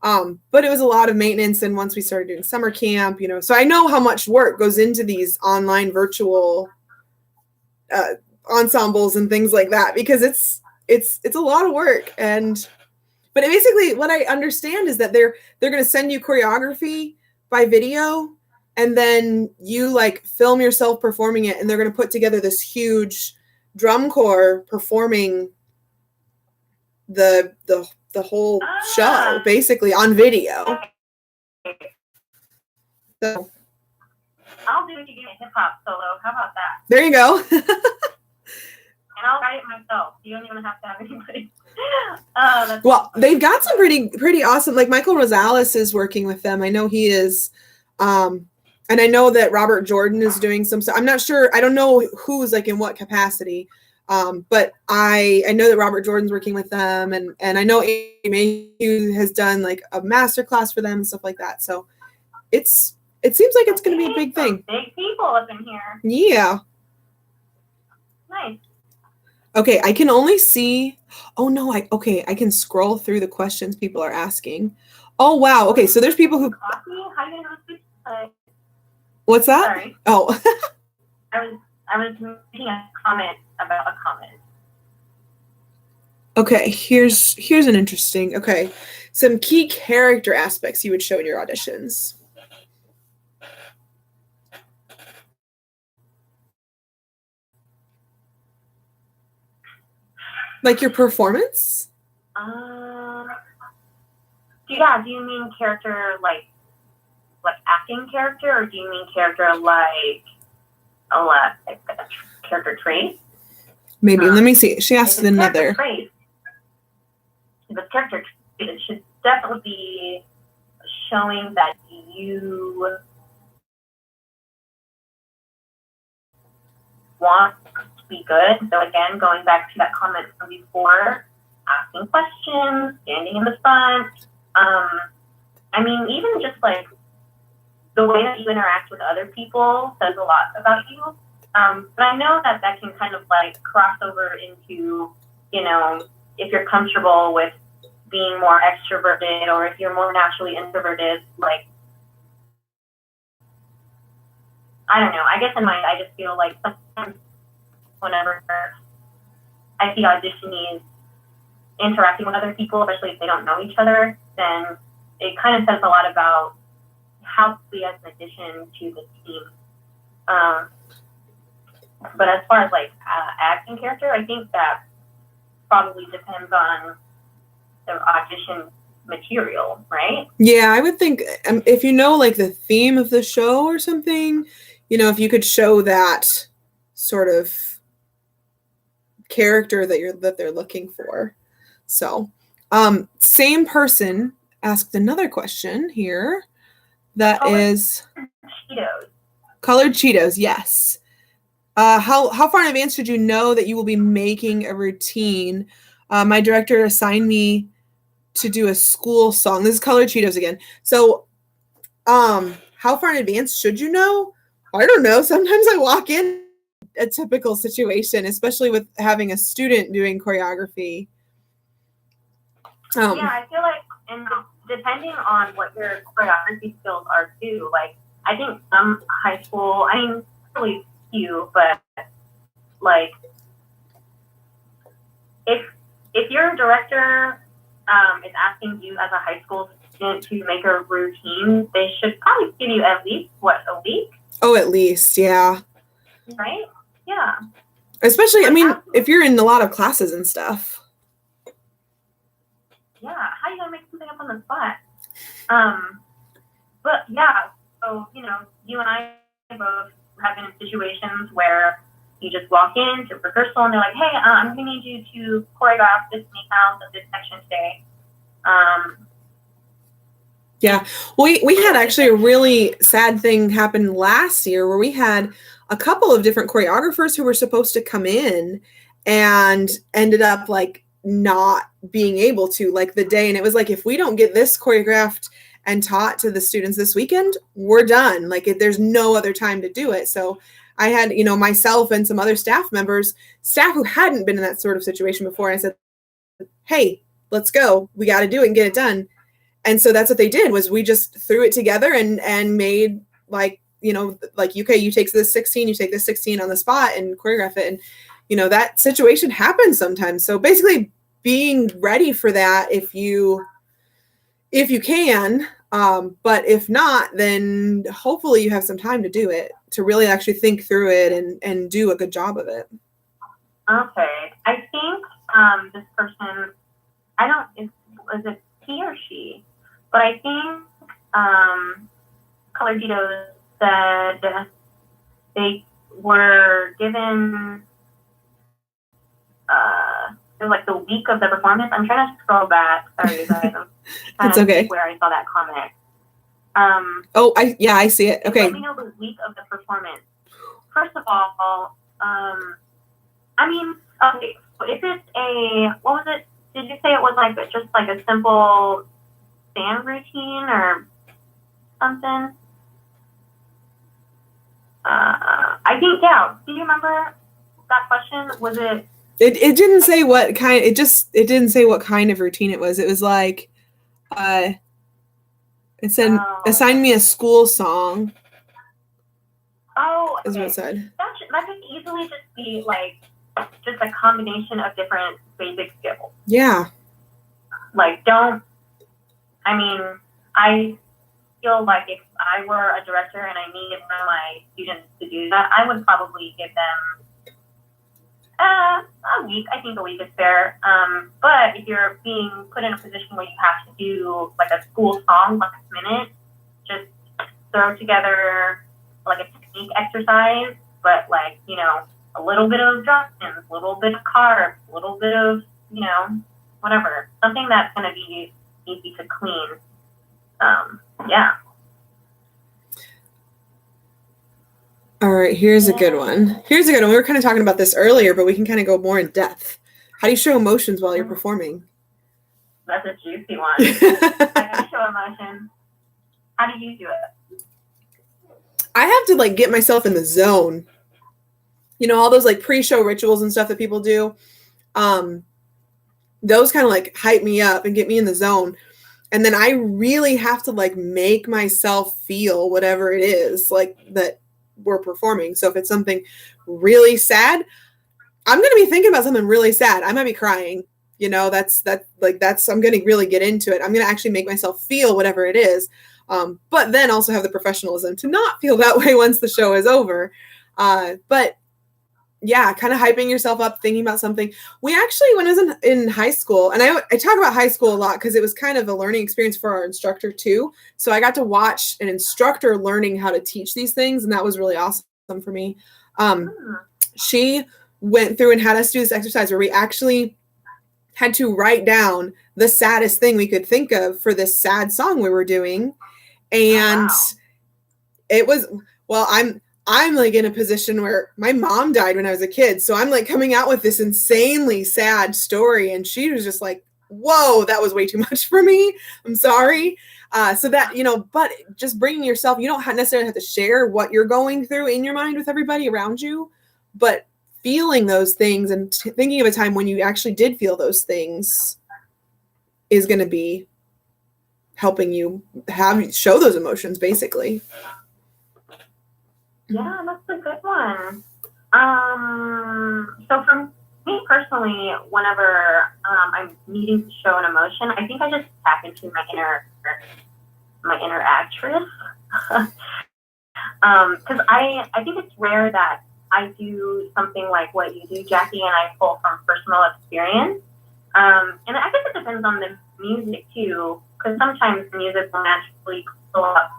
but it was a lot of maintenance. And once we started doing summer camp, so I know how much work goes into these online virtual ensembles and things like that, because it's a lot of work. But basically what I understand is that they're going to send you choreography by video, and then you film yourself performing it, and they're going to put together this huge drum corps performing the whole show basically on video. So I'll do it. You give me a hip hop solo. How about that? There you go. And I'll write it myself. You don't even have to have anybody. Well, they've got some pretty awesome. Like Michael Rosales is working with them. I know he is. And I know that Robert Jordan is doing some stuff. I'm not sure. I don't know who's like in what capacity. But I know that Robert Jordan's working with them, and I know Amy Mayhew has done like a master class for them and stuff like that. So it seems like it's going to be a big thing. Big people up in here. Yeah. Nice. Okay, I can only see. Oh no, I can scroll through the questions people are asking. Oh wow. Okay, so there's people who. Coffee? How do you know this? What's that? Sorry. Oh. I was making a comment about a comment. Okay, here's an interesting. Okay, some key character aspects you would show in your auditions. Like your performance? Yeah. Do you mean character like acting character, or do you mean character like character trait? Maybe. Let me see. She asked another. If it's character trait, it should definitely be showing that you want to be good. So again, going back to that comment from before, asking questions, standing in the front. I mean, even just like the way that you interact with other people says a lot about you. But I know that can kind of like cross over into, you know, if you're comfortable with being more extroverted, or if you're more naturally introverted, like, I don't know. I guess in my, I just feel like sometimes whenever I see auditionees interacting with other people, especially if they don't know each other, then it kind of says a lot about how to be as an addition to the team. But as far as like acting character, I think that probably depends on the audition material, right? Yeah, I would think if you know like the theme of the show or something, you know, if you could show that sort of character that they're looking for. So, same person asked another question here. That is Cheetos. Colored Cheetos, yes. How far in advance should you know that you will be making a routine? My director assigned me to do a school song. This is Colored Cheetos again. So, how far in advance should you know? I don't know. Sometimes I walk in a typical situation, especially with having a student doing choreography. Yeah, I feel like, and depending on what your choreography skills are too, like, I think some high school, I mean, really few, but like, if your director is asking you as a high school student to make a routine, they should probably give you at least, a week? Oh, at least, yeah. Right? Yeah. Especially, I mean, if you're in a lot of classes and stuff. Yeah, how are you gonna make something up on the spot? But yeah, so you know, you and I both have been in situations where you just walk in to rehearsal and they're like, "Hey, I'm gonna need you to choreograph this sound of this section today." Yeah, we had actually a really sad thing happen last year where we had a couple of different choreographers who were supposed to come in and ended up like not being able to, like, the day. And it was like, if we don't get this choreographed and taught to the students this weekend, we're done. Like, there's no other time to do it. So I had, you know, myself and some other staff who hadn't been in that sort of situation before. And I said, hey, let's go. We got to do it and get it done. And so that's what they did, was we just threw it together and made, like, you know, like, okay, you take this 16, you take this 16 on the spot and choreograph it. And, you know, that situation happens sometimes. So basically being ready for that if you can, but if not, then hopefully you have some time to do it, to really actually think through it and do a good job of it. Okay. I think this person, is it he or she? But I think Colored Cheetos said they were given it was like the week of the performance. I'm trying to scroll back. Sorry, guys. I'm trying It's to okay. see where I saw that comment. I see it. Okay. Let me know the week of the performance. First of all, I mean, okay, if it's what was it? Did you say it was like just like a simple stand routine or something? I think, yeah. Do you remember that question? Was it? It didn't say what kind. It didn't say what kind of routine it was. It was like, it said, assign me a school song. Oh, okay. Is what it said. That could easily just be like just a combination of different basic skills. Yeah. Like, I feel like if I were a director and I needed one of my students to do that, I would probably give them a week. I think a week is fair. But if you're being put in a position where you have to do like a school song last minute, just throw together like a technique exercise, but like, a little bit of drop-ins, a little bit of carbs, a little bit of, whatever. Something that's going to be easy to clean. Yeah. All right, here's a good one. We were kind of talking about this earlier, but we can kind of go more in depth. How do you show emotions while you're performing? That's a juicy one. How do you show emotion? How do you do it? I have to like get myself in the zone. All those like pre-show rituals and stuff that people do. Those kind of like hype me up and get me in the zone. And then I really have to like make myself feel whatever it is like that we're performing. So if it's something really sad, I'm going to be thinking about something really sad. I might be crying, I'm going to really get into it. I'm going to actually make myself feel whatever it is. But then also have the professionalism to not feel that way once the show is over. But yeah, kind of hyping yourself up, thinking about something. We actually, when I was in high school, and I talk about high school a lot because it was kind of a learning experience for our instructor too. So I got to watch an instructor learning how to teach these things, and that was really awesome for me. She went through and had us do this exercise where we actually had to write down the saddest thing we could think of for this sad song we were doing. And it was, well, I'm like in a position where my mom died when I was a kid. So I'm like coming out with this insanely sad story. And she was just like, whoa, that was way too much for me. I'm sorry. So that, but just bringing yourself, you don't necessarily have to share what you're going through in your mind with everybody around you, but feeling those things and thinking of a time when you actually did feel those things is going to be helping you show those emotions basically. Yeah, that's a good one. So for me personally, whenever I'm needing to show an emotion, I think I just tap into my inner actress. Because I think it's rare that I do something like what you do, Jackie, and I pull from personal experience. And I guess it depends on the music too, because sometimes the music will naturally pull up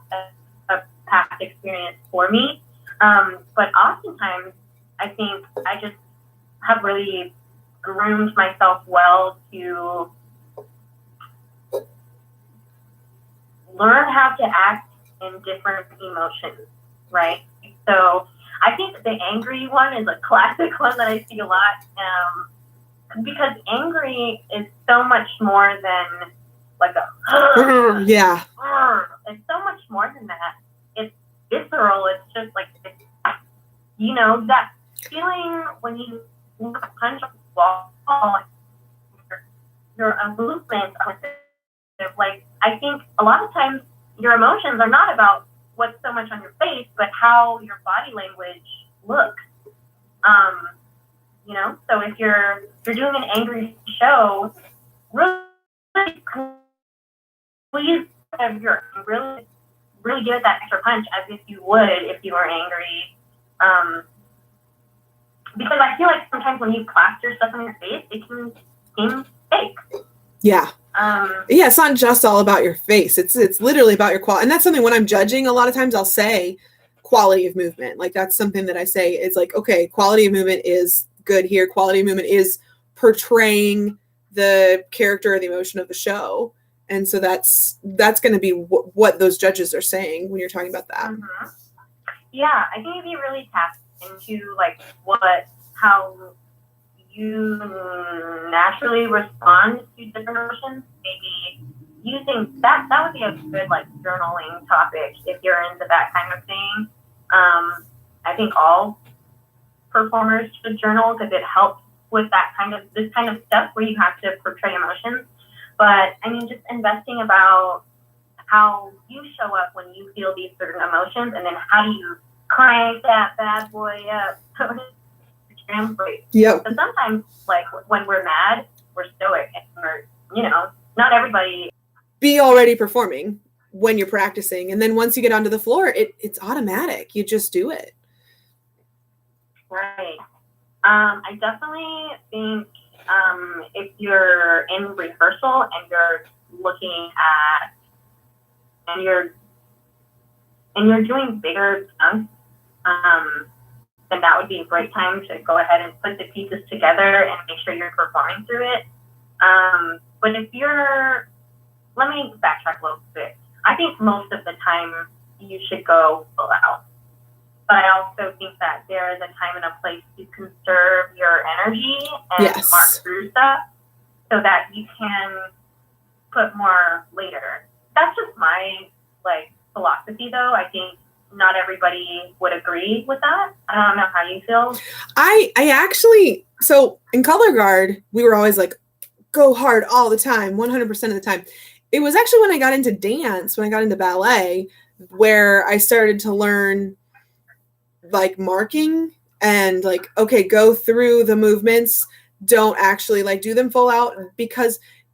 a past experience for me. But oftentimes, I think I just have really groomed myself well to learn how to act in different emotions, right? So I think the angry one is a classic one that I see a lot, because angry is so much more than like a yeah. It's so much more than that. It's visceral. It's just like, that feeling when you punch a wall, your movement, like, I think a lot of times your emotions are not about what's so much on your face, but how your body language looks. So if you're doing an angry show, really please really give it that extra punch as if you would if you were angry. Because I feel like sometimes when you plaster stuff on your face, it can seem fake. Yeah. It's not just all about your face. It's literally about your quality. And that's something when I'm judging, a lot of times I'll say, quality of movement. Like that's something that I say is like, okay, quality of movement is good here. Quality of movement is portraying the character or the emotion of the show. And so that's going to be what those judges are saying when you're talking about that. Mm-hmm. Yeah, I think if you really tap into like how you naturally respond to different emotions, maybe using that would be a good like journaling topic if you're into that kind of thing. I think all performers should journal because it helps with this kind of stuff where you have to portray emotions. But I mean, just investing about how you show up when you feel these certain emotions, and then how do you crank that bad boy up to translate. Yep. So sometimes, like when we're mad, we're stoic, and we're, not everybody. Be already performing when you're practicing, and then once you get onto the floor, it's automatic. You just do it. Right. I definitely think if you're in rehearsal and you're looking at and you're doing bigger chunks, then that would be a great time to go ahead and put the pieces together and make sure you're performing through it. But let me backtrack a little bit. I think most of the time you should go full out. But I also think that there is a time and a place to conserve your energy and mark through stuff so that you can put more later. That's just my philosophy, though. I think not everybody would agree with that. I don't know how you feel. I actually, so in color guard, we were always like, go hard all the time, 100% of the time. It was actually when I got into dance, when I got into ballet, where I started to learn like marking and like, okay, go through the movements, don't actually like do them full out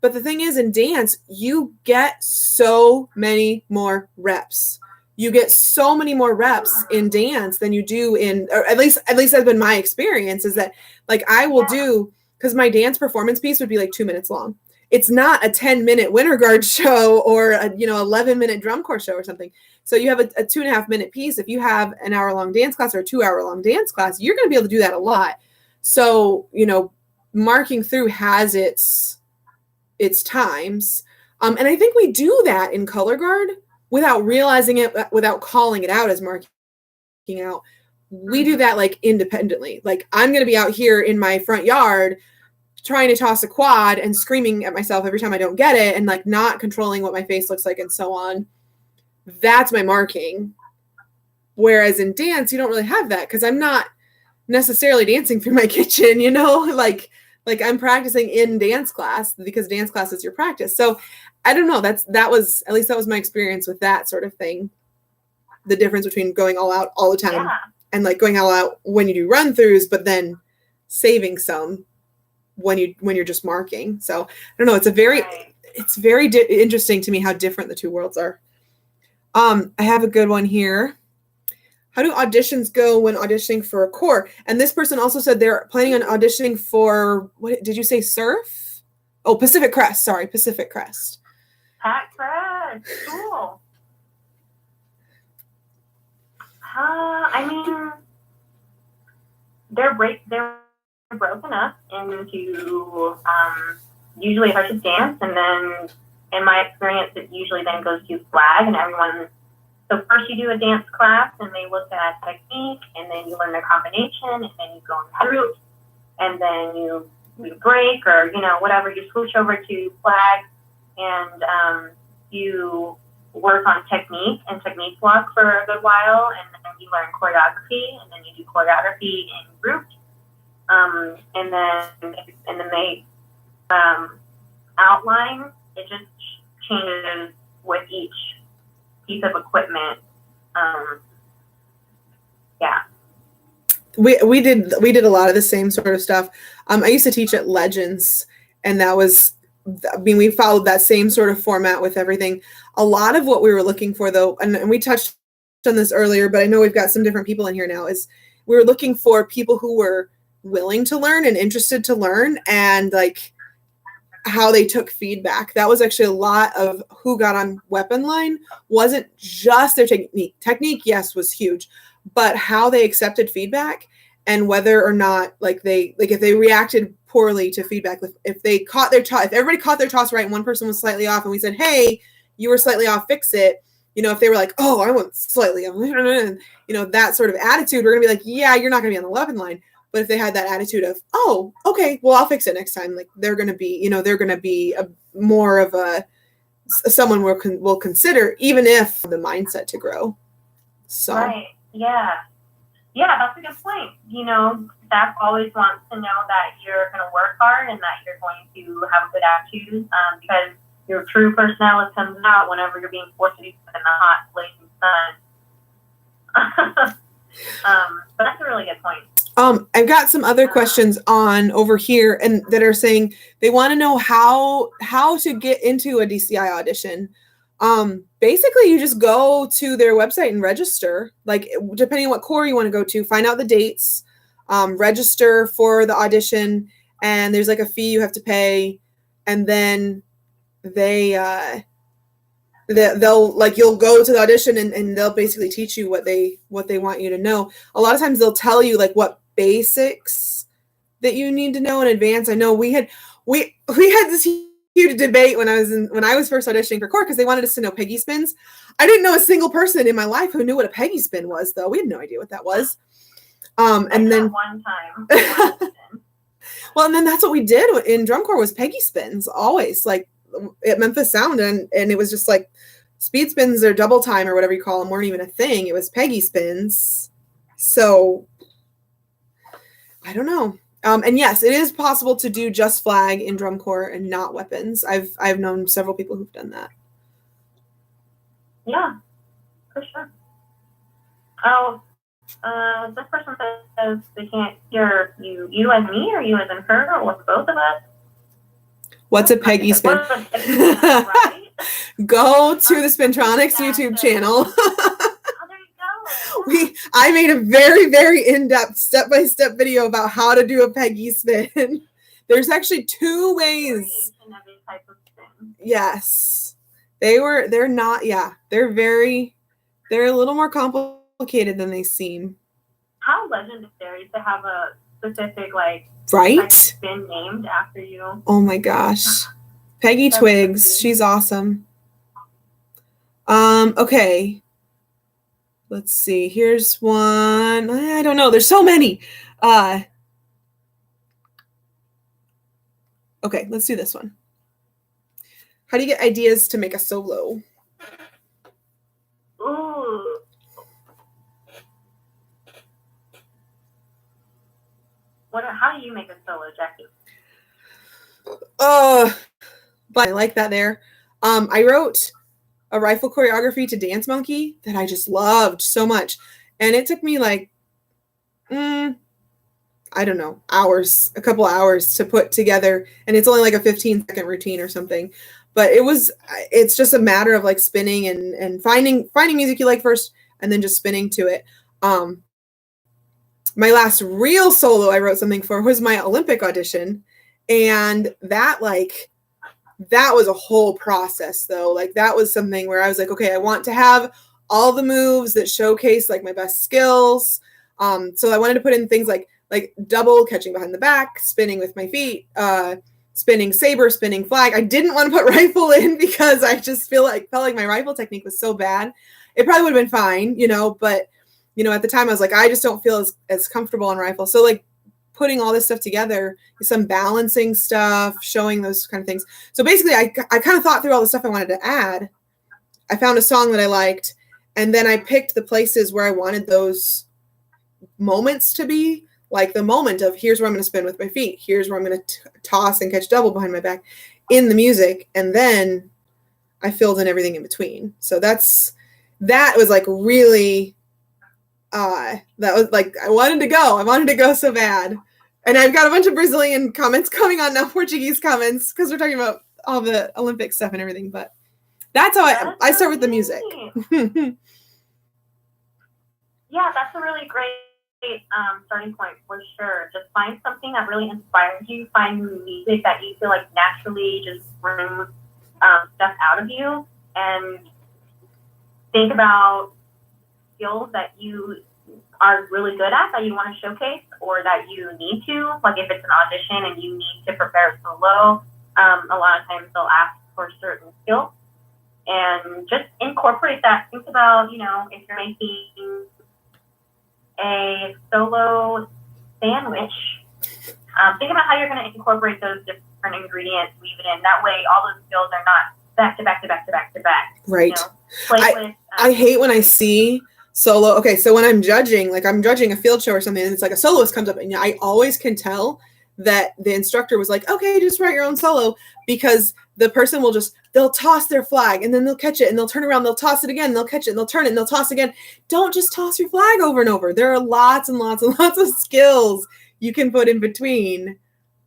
but the thing is in dance, you get so many more reps. You get so many more reps in dance than you do or at least that's been my experience, is that like I will do, because my dance performance piece would be like 2 minutes long. It's not a 10-minute winter guard show or a 11-minute drum corps show or something. So you have a 2.5-minute piece. If you have an hour-long dance class or a 2-hour-long dance class, you're going to be able to do that a lot. So, marking through has its times. And I think we do that in color guard without realizing it, without calling it out as marking out. We do that like independently. Like I'm going to be out here in my front yard trying to toss a quad and screaming at myself every time I don't get it and like not controlling what my face looks like and so on. That's my marking. Whereas in dance, you don't really have that because I'm not necessarily dancing through my kitchen, like I'm practicing in dance class because dance class is your practice. So I don't know. That was my experience with that sort of thing. The difference between going all out all the time and like going all out when you do run throughs, but then saving some when you're just marking. So I don't know. It's very interesting to me how different the two worlds are. I have a good one here. How do auditions go when auditioning for a corps? And this person also said they're planning on auditioning for, what did you say, surf? Oh, Pacific Crest. Sorry, Pacific Crest. Pat Crest. Cool. I mean, they're broken up into usually if I should dance, and then in my experience, it usually then goes to flag, and everyone. So first you do a dance class, and they look at technique, and then you learn their combination, and then you go in group, and then you break or whatever. You switch over to flag, and you work on technique and technique block for a good while, and then you learn choreography, and then you do choreography in group, and then they outline. It just changes with each piece of equipment. We did a lot of the same sort of stuff. I used to teach at Legends, and we followed that same sort of format with everything. A lot of what we were looking for, though, and we touched on this earlier, but I know we've got some different people in here now, is we were looking for people who were willing to learn and interested to learn, and like how they took feedback. That was actually a lot of who got on weapon line. Wasn't just their technique. Technique, yes, was huge, but how they accepted feedback and whether or not if they reacted poorly to feedback, if they caught their toss, if everybody caught their toss right and one person was slightly off and we said, hey, you were slightly off, fix it. If they were like, oh, I went slightly off, that sort of attitude, we're going to be like, yeah, you're not going to be on the weapon line. But if they had that attitude of, oh, okay, well, I'll fix it next time, like they're going to be more of someone will consider, even if the mindset to grow. So. Right. Yeah. Yeah, that's a good point. Staff always wants to know that you're going to work hard and that you're going to have a good attitude, because your true personality comes out whenever you're being forced to be in the hot, blazing sun. But that's a really good point. I've got some other questions on over here and that are saying they want to know how to get into a DCI audition. Basically you just go to their website and register, like depending on what corps you want to go to, find out the dates, register for the audition, and there's like a fee you have to pay, and then they'll you'll go to the audition and they'll basically teach you what they want you to know. A lot of times they'll tell you like what basics that you need to know in advance. I know we had this huge debate when I was first auditioning for corps because they wanted us to know Peggy spins. I didn't know a single person in my life who knew what a Peggy spin was, though. We had no idea what that was. And then one time. Well, and then that's what we did in drum corps was Peggy spins always, like at Memphis Sound, and it was just like speed spins or double time or whatever you call them weren't even a thing. It was Peggy spins. So I don't know. And yes, it is possible to do just flag in drum corps and not weapons. I've known several people who've done that. Yeah, for sure. Oh, this person says they can't hear you as me or you as in her or both of us. What's a Peggy spin? Right? Go to the Spintronics YouTube channel. I made a very, very in-depth step-by-step video about how to do a Peggy spin. There's actually two ways. Yes. They're a little more complicated than they seem. How legendary to have a specific right? spin named after you. Oh my gosh. Peggy Twigs. Crazy. She's awesome. Okay. Let's see. Here's one. I don't know. There's so many. Okay, let's do this one. How do you get ideas to make a solo? Ooh. How do you make a solo, Jackie? But I like that there. I wrote a rifle choreography to Dance Monkey that I just loved so much. And it took me I don't know, a couple hours to put together. And it's only like a 15-second routine or something. But it's just a matter of spinning and finding music you like first and then just spinning to it. My last real solo I wrote something for was my Olympic audition. And that was a whole process though. That was something where I was like, okay, I want to have all the moves that showcase my best skills. So I wanted to put in things like double, catching behind the back, spinning with my feet, spinning saber, spinning flag. I didn't want to put rifle in because I just felt like my rifle technique was so bad. It probably would have been fine, but at the time I was like, I just don't feel as comfortable on rifle. So putting all this stuff together, some balancing stuff, showing those kind of things. So basically I kind of thought through all the stuff I wanted to add. I found a song that I liked, and then I picked the places where I wanted those moments to be, like the moment of here's where I'm going to spin with my feet. Here's where I'm going to toss and catch double behind my back in the music. And then I filled in everything in between. So that was really, that was I wanted to go so bad. And I've got a bunch of Brazilian comments coming on now, Portuguese comments, because we're talking about all the Olympic stuff and everything. But that's how I start with the music. Yeah, that's a really great starting point for sure. Just find something that really inspires you. Find music that you feel like naturally just brings stuff out of you, and think about skills that you are really good at that you want to showcase or that you need to. Like if it's an audition and you need to prepare a solo, a lot of times they'll ask for certain skills, and just incorporate that. Think about, if you're making a solo sandwich, think about how you're going to incorporate those different ingredients, weave it in. That way, all those skills are not back to back to back to back to back. Right. I hate when I see solo. Okay, so when I'm judging, like I'm judging a field show or something, and it's like a soloist comes up, and I always can tell that the instructor was like, okay, just write your own solo, because the person will they'll toss their flag and then they'll catch it and they'll turn around, they'll toss it again, they'll catch it and they'll turn it and they'll toss again. Don't just toss your flag over and over. There are lots and lots and lots of skills you can put in between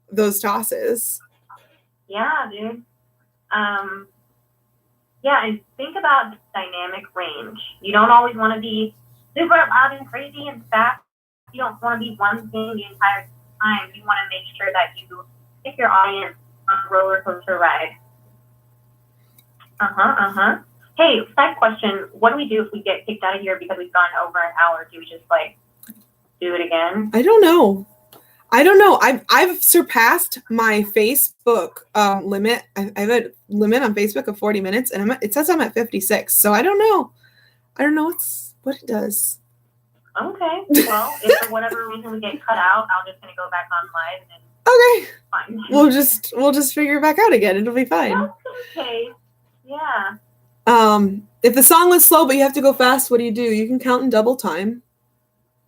those tosses. Yeah, dude. Yeah, and think about the dynamic range. You don't always want to be super loud and crazy and fast. You don't want to be one thing the entire time. You want to make sure that you take your audience on a roller coaster ride. Hey, side question. What do we do if we get kicked out of here because we've gone over an hour? Do we just do it again? I don't know. I've surpassed my Facebook limit. I have a limit on Facebook of 40 minutes, and it says I'm at 56. So I don't know. I don't know what it does. Okay. Well, if for whatever reason we get cut out, I'm just gonna go back on live and okay. Fine. We'll just figure it back out again. It'll be fine. Okay. Yeah. If the song was slow but you have to go fast, what do? You can count in double time.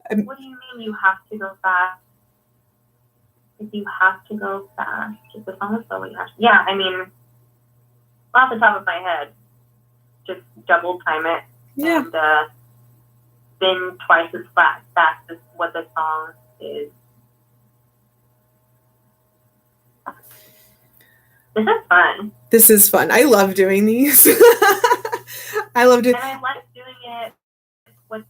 What do you mean you have to go fast? If you have to go fast, if the song is slow, you have to. Yeah, I mean, off the top of my head, just double time it. Yeah. And spin twice as fast as what the song is. This is fun. I love doing these. I love doing. And I like doing it with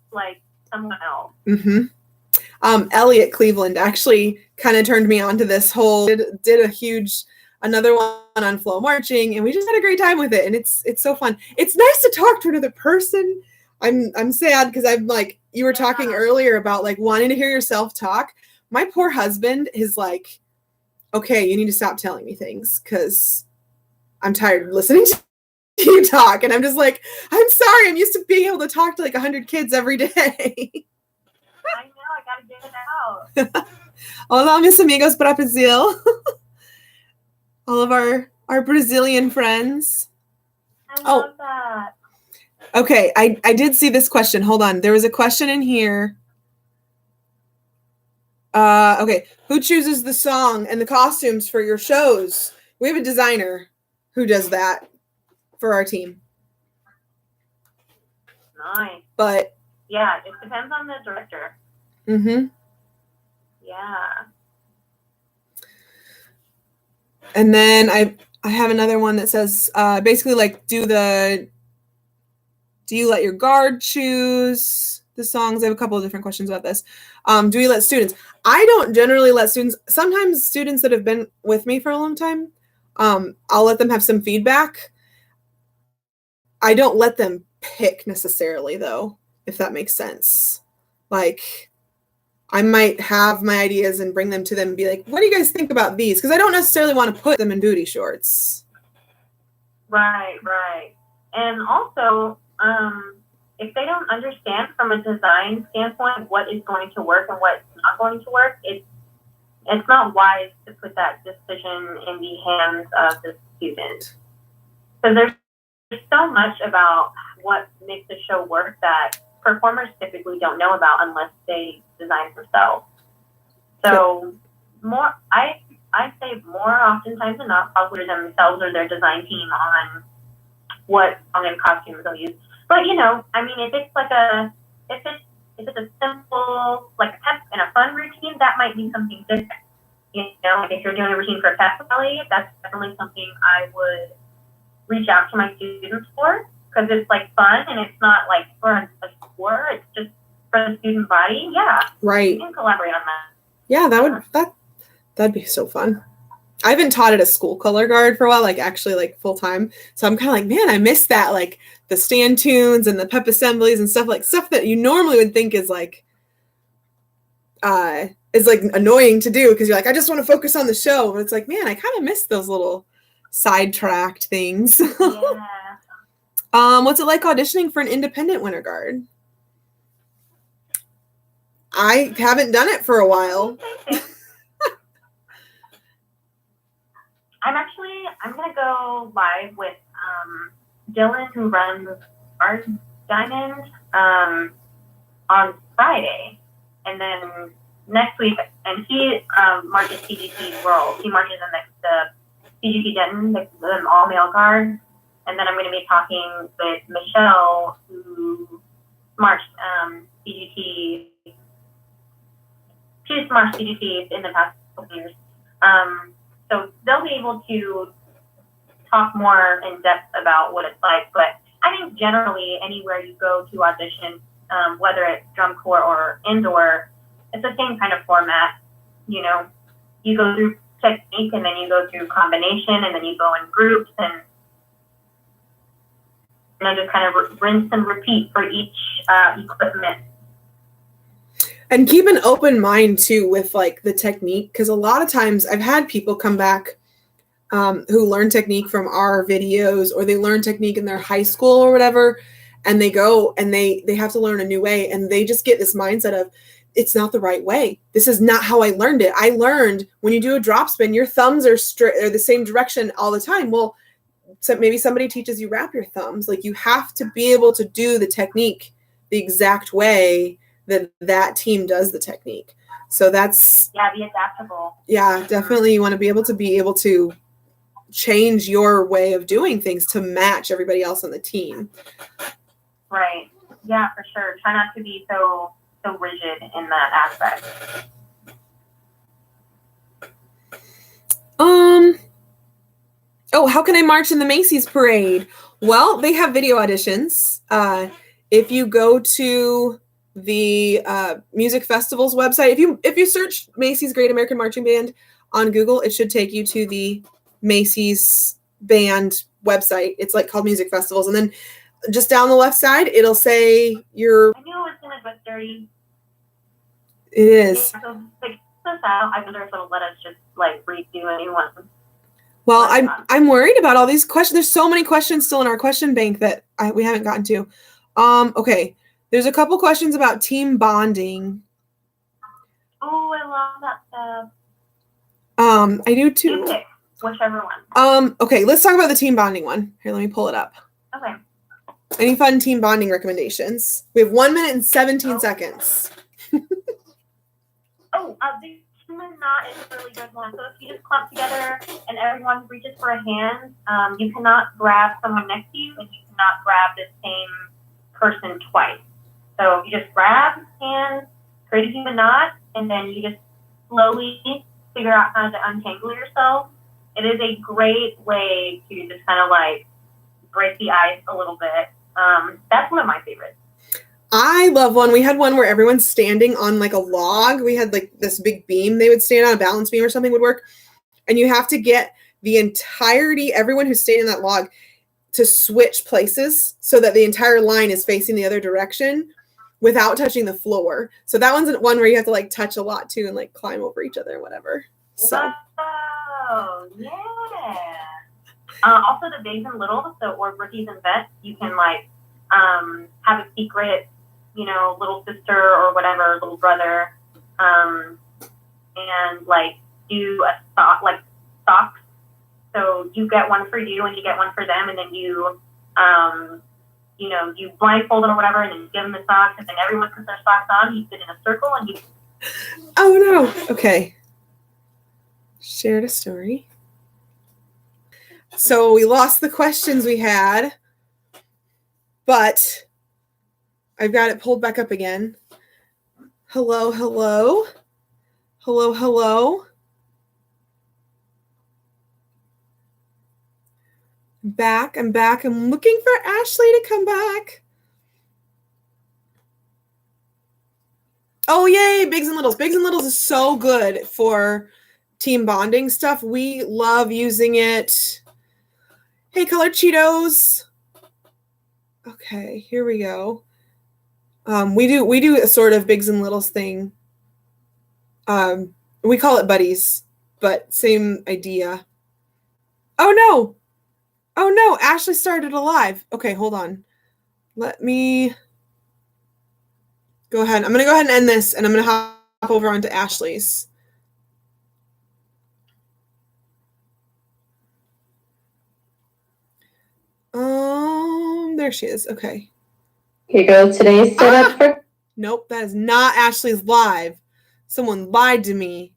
someone else. Mm-hmm. Elliot Cleveland actually kind of turned me on to this whole. Did another one on flow marching, and we just had a great time with it. And it's so fun. It's nice to talk to another person. I'm sad because I'm you were talking earlier about wanting to hear yourself talk. My poor husband is okay, you need to stop telling me things because I'm tired of listening to you talk. And I'm just I'm sorry. I'm used to being able to talk to 100 kids every day. I know. I got to get it out. Olá, meus amigos para Brazil. All of our Brazilian friends. I love that. Okay. I did see this question. Hold on. There was a question in here. Okay. Who chooses the song and the costumes for your shows? We have a designer who does that for our team. Nice. But yeah, it depends on the director. Mm-hmm. Yeah. And then I have another one that says basically do you let your guard choose the songs? I have a couple of different questions about this. Do you let students? I don't generally let students. Sometimes students that have been with me for a long time, I'll let them have some feedback. I don't let them pick necessarily, though, if that makes sense. I might have my ideas and bring them to them and be like, what do you guys think about these? Because I don't necessarily want to put them in booty shorts. Right. And also, if they don't understand from a design standpoint what is going to work and what's not going to work, it's not wise to put that decision in the hands of the student. So there's so much about what makes a show work that performers typically don't know about unless they design themselves. So I say more oftentimes than not, probably themselves or their design team on what song and costumes they'll use. But if it's if it's a simple a pep and a fun routine, that might be something different. If you're doing a routine for a pep rally, that's definitely something I would reach out to my students for, because it's fun and it's not for a score. It's just for the student body, yeah. Right. You can collaborate on that. Yeah, that'd be so fun. I haven't taught at a school color guard for a while, like actually like full time. So I'm kind of like, man, I miss that, like the stand tunes and the pep assemblies and stuff that you normally would think is like annoying to do because you're like, I just want to focus on the show. But it's like, man, I kind of miss those little sidetracked things. Yeah. What's it like auditioning for an independent winter guard? I haven't done it for a while. I'm going to go live with Dylan, who runs our Diamond, on Friday. And then next week, and he marches CGT World. He marches in the CGT Denton, the all-male guard. And then I'm going to be talking with Michelle, who marched CGT. She's marched CGT in the past couple years. So they'll be able to talk more in depth about what it's like. But I think generally anywhere you go to audition, whether it's drum corps or indoor, it's the same kind of format. You know, you go through technique and then you go through combination and then you go in groups and just kind of rinse and repeat for each equipment. And keep an open mind too with like the technique, because a lot of times I've had people come back who learn technique from our videos, or they learn technique in their high school or whatever, and they go and they have to learn a new way, and they just get this mindset of, it's not the right way. This is not how I learned it. I learned when you do a drop spin, your thumbs are the same direction all the time. Well, so maybe somebody teaches you wrap your thumbs. Like, you have to be able to do the technique the exact way that team does the technique. So that's, be adaptable. Yeah, definitely. You want to be able to change your way of doing things to match everybody else on the team. Right. Yeah, for sure. Try not to be so rigid in that aspect. How can I march in the Macy's parade? Well, they have video auditions. If you go to the music festival's website, if you search Macy's Great American Marching Band on Google, it should take you to the Macy's band website. It's like called Music Festivals, and then just down the left side, it'll say your. I knew it was gonna go dirty. It is. Yeah, so like this out. I wonder if it'll let us just like redo anyone. Well, I'm worried about all these questions. There's so many questions still in our question bank that we haven't gotten to. Okay. There's a couple questions about team bonding. Oh, I love that stuff. I do too. You pick whichever one. Okay, let's talk about the team bonding one. Here, let me pull it up. Okay. Any fun team bonding recommendations? We have 1 minute and 17 seconds. The human knot is a really good one. So if you just clump together and everyone reaches for a hand, you cannot grab someone next to you, and you cannot grab the same person twice. So you just grab hands, create a human knot, and then you just slowly figure out how to untangle yourself. It is a great way to just kind of like break the ice a little bit. That's one of my favorites. I love one. We had one where everyone's standing on like a log. We had like this big beam they would stand on, a balance beam or something would work. And you have to get the entirety, everyone who's standing on that log, to switch places so that the entire line is facing the other direction without touching the floor. So that one's one where you have to like touch a lot too and like climb over each other and whatever. So. Oh, yeah. Also the bigs and littles, so or rookies and vets, you can like have a secret, little sister or whatever, little brother, and like do a socks. So you get one for you and you get one for them, and then you you blindfold them or whatever, and then you give them the socks, and then everyone puts their socks on. You sit in a circle and you. Oh no! Okay. Shared a story. So we lost the questions we had, but I've got it pulled back up again. Hello, hello. Hello, hello. I'm back. I'm looking for Ashley to come back. Oh, yay, Bigs and Littles. Bigs and Littles is so good for team bonding stuff. We love using it. Hey, colored Cheetos. Okay, here we go. We do a sort of Bigs and Littles thing. We call it buddies, but same idea. Oh no! Oh no! Ashley started a live. Okay, hold on. Let me go ahead. I'm gonna go ahead and end this, and I'm gonna hop over onto Ashley's. There she is. Okay. Here you go. Today's setup for. Nope, that is not Ashley's live. Someone lied to me.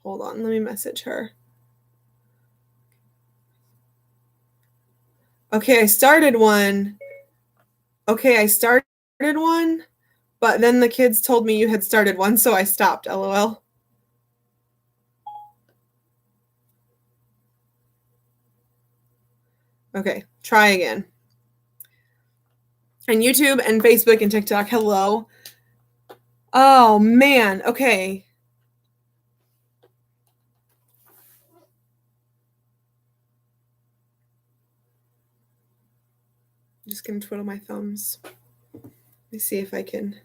Hold on, let me message her. Okay, I started one. But then the kids told me you had started one, so I stopped. LOL. Okay, try again. And YouTube and Facebook and TikTok, hello. Oh, man. Okay. I'm just going to twiddle my thumbs. Let me see if I can.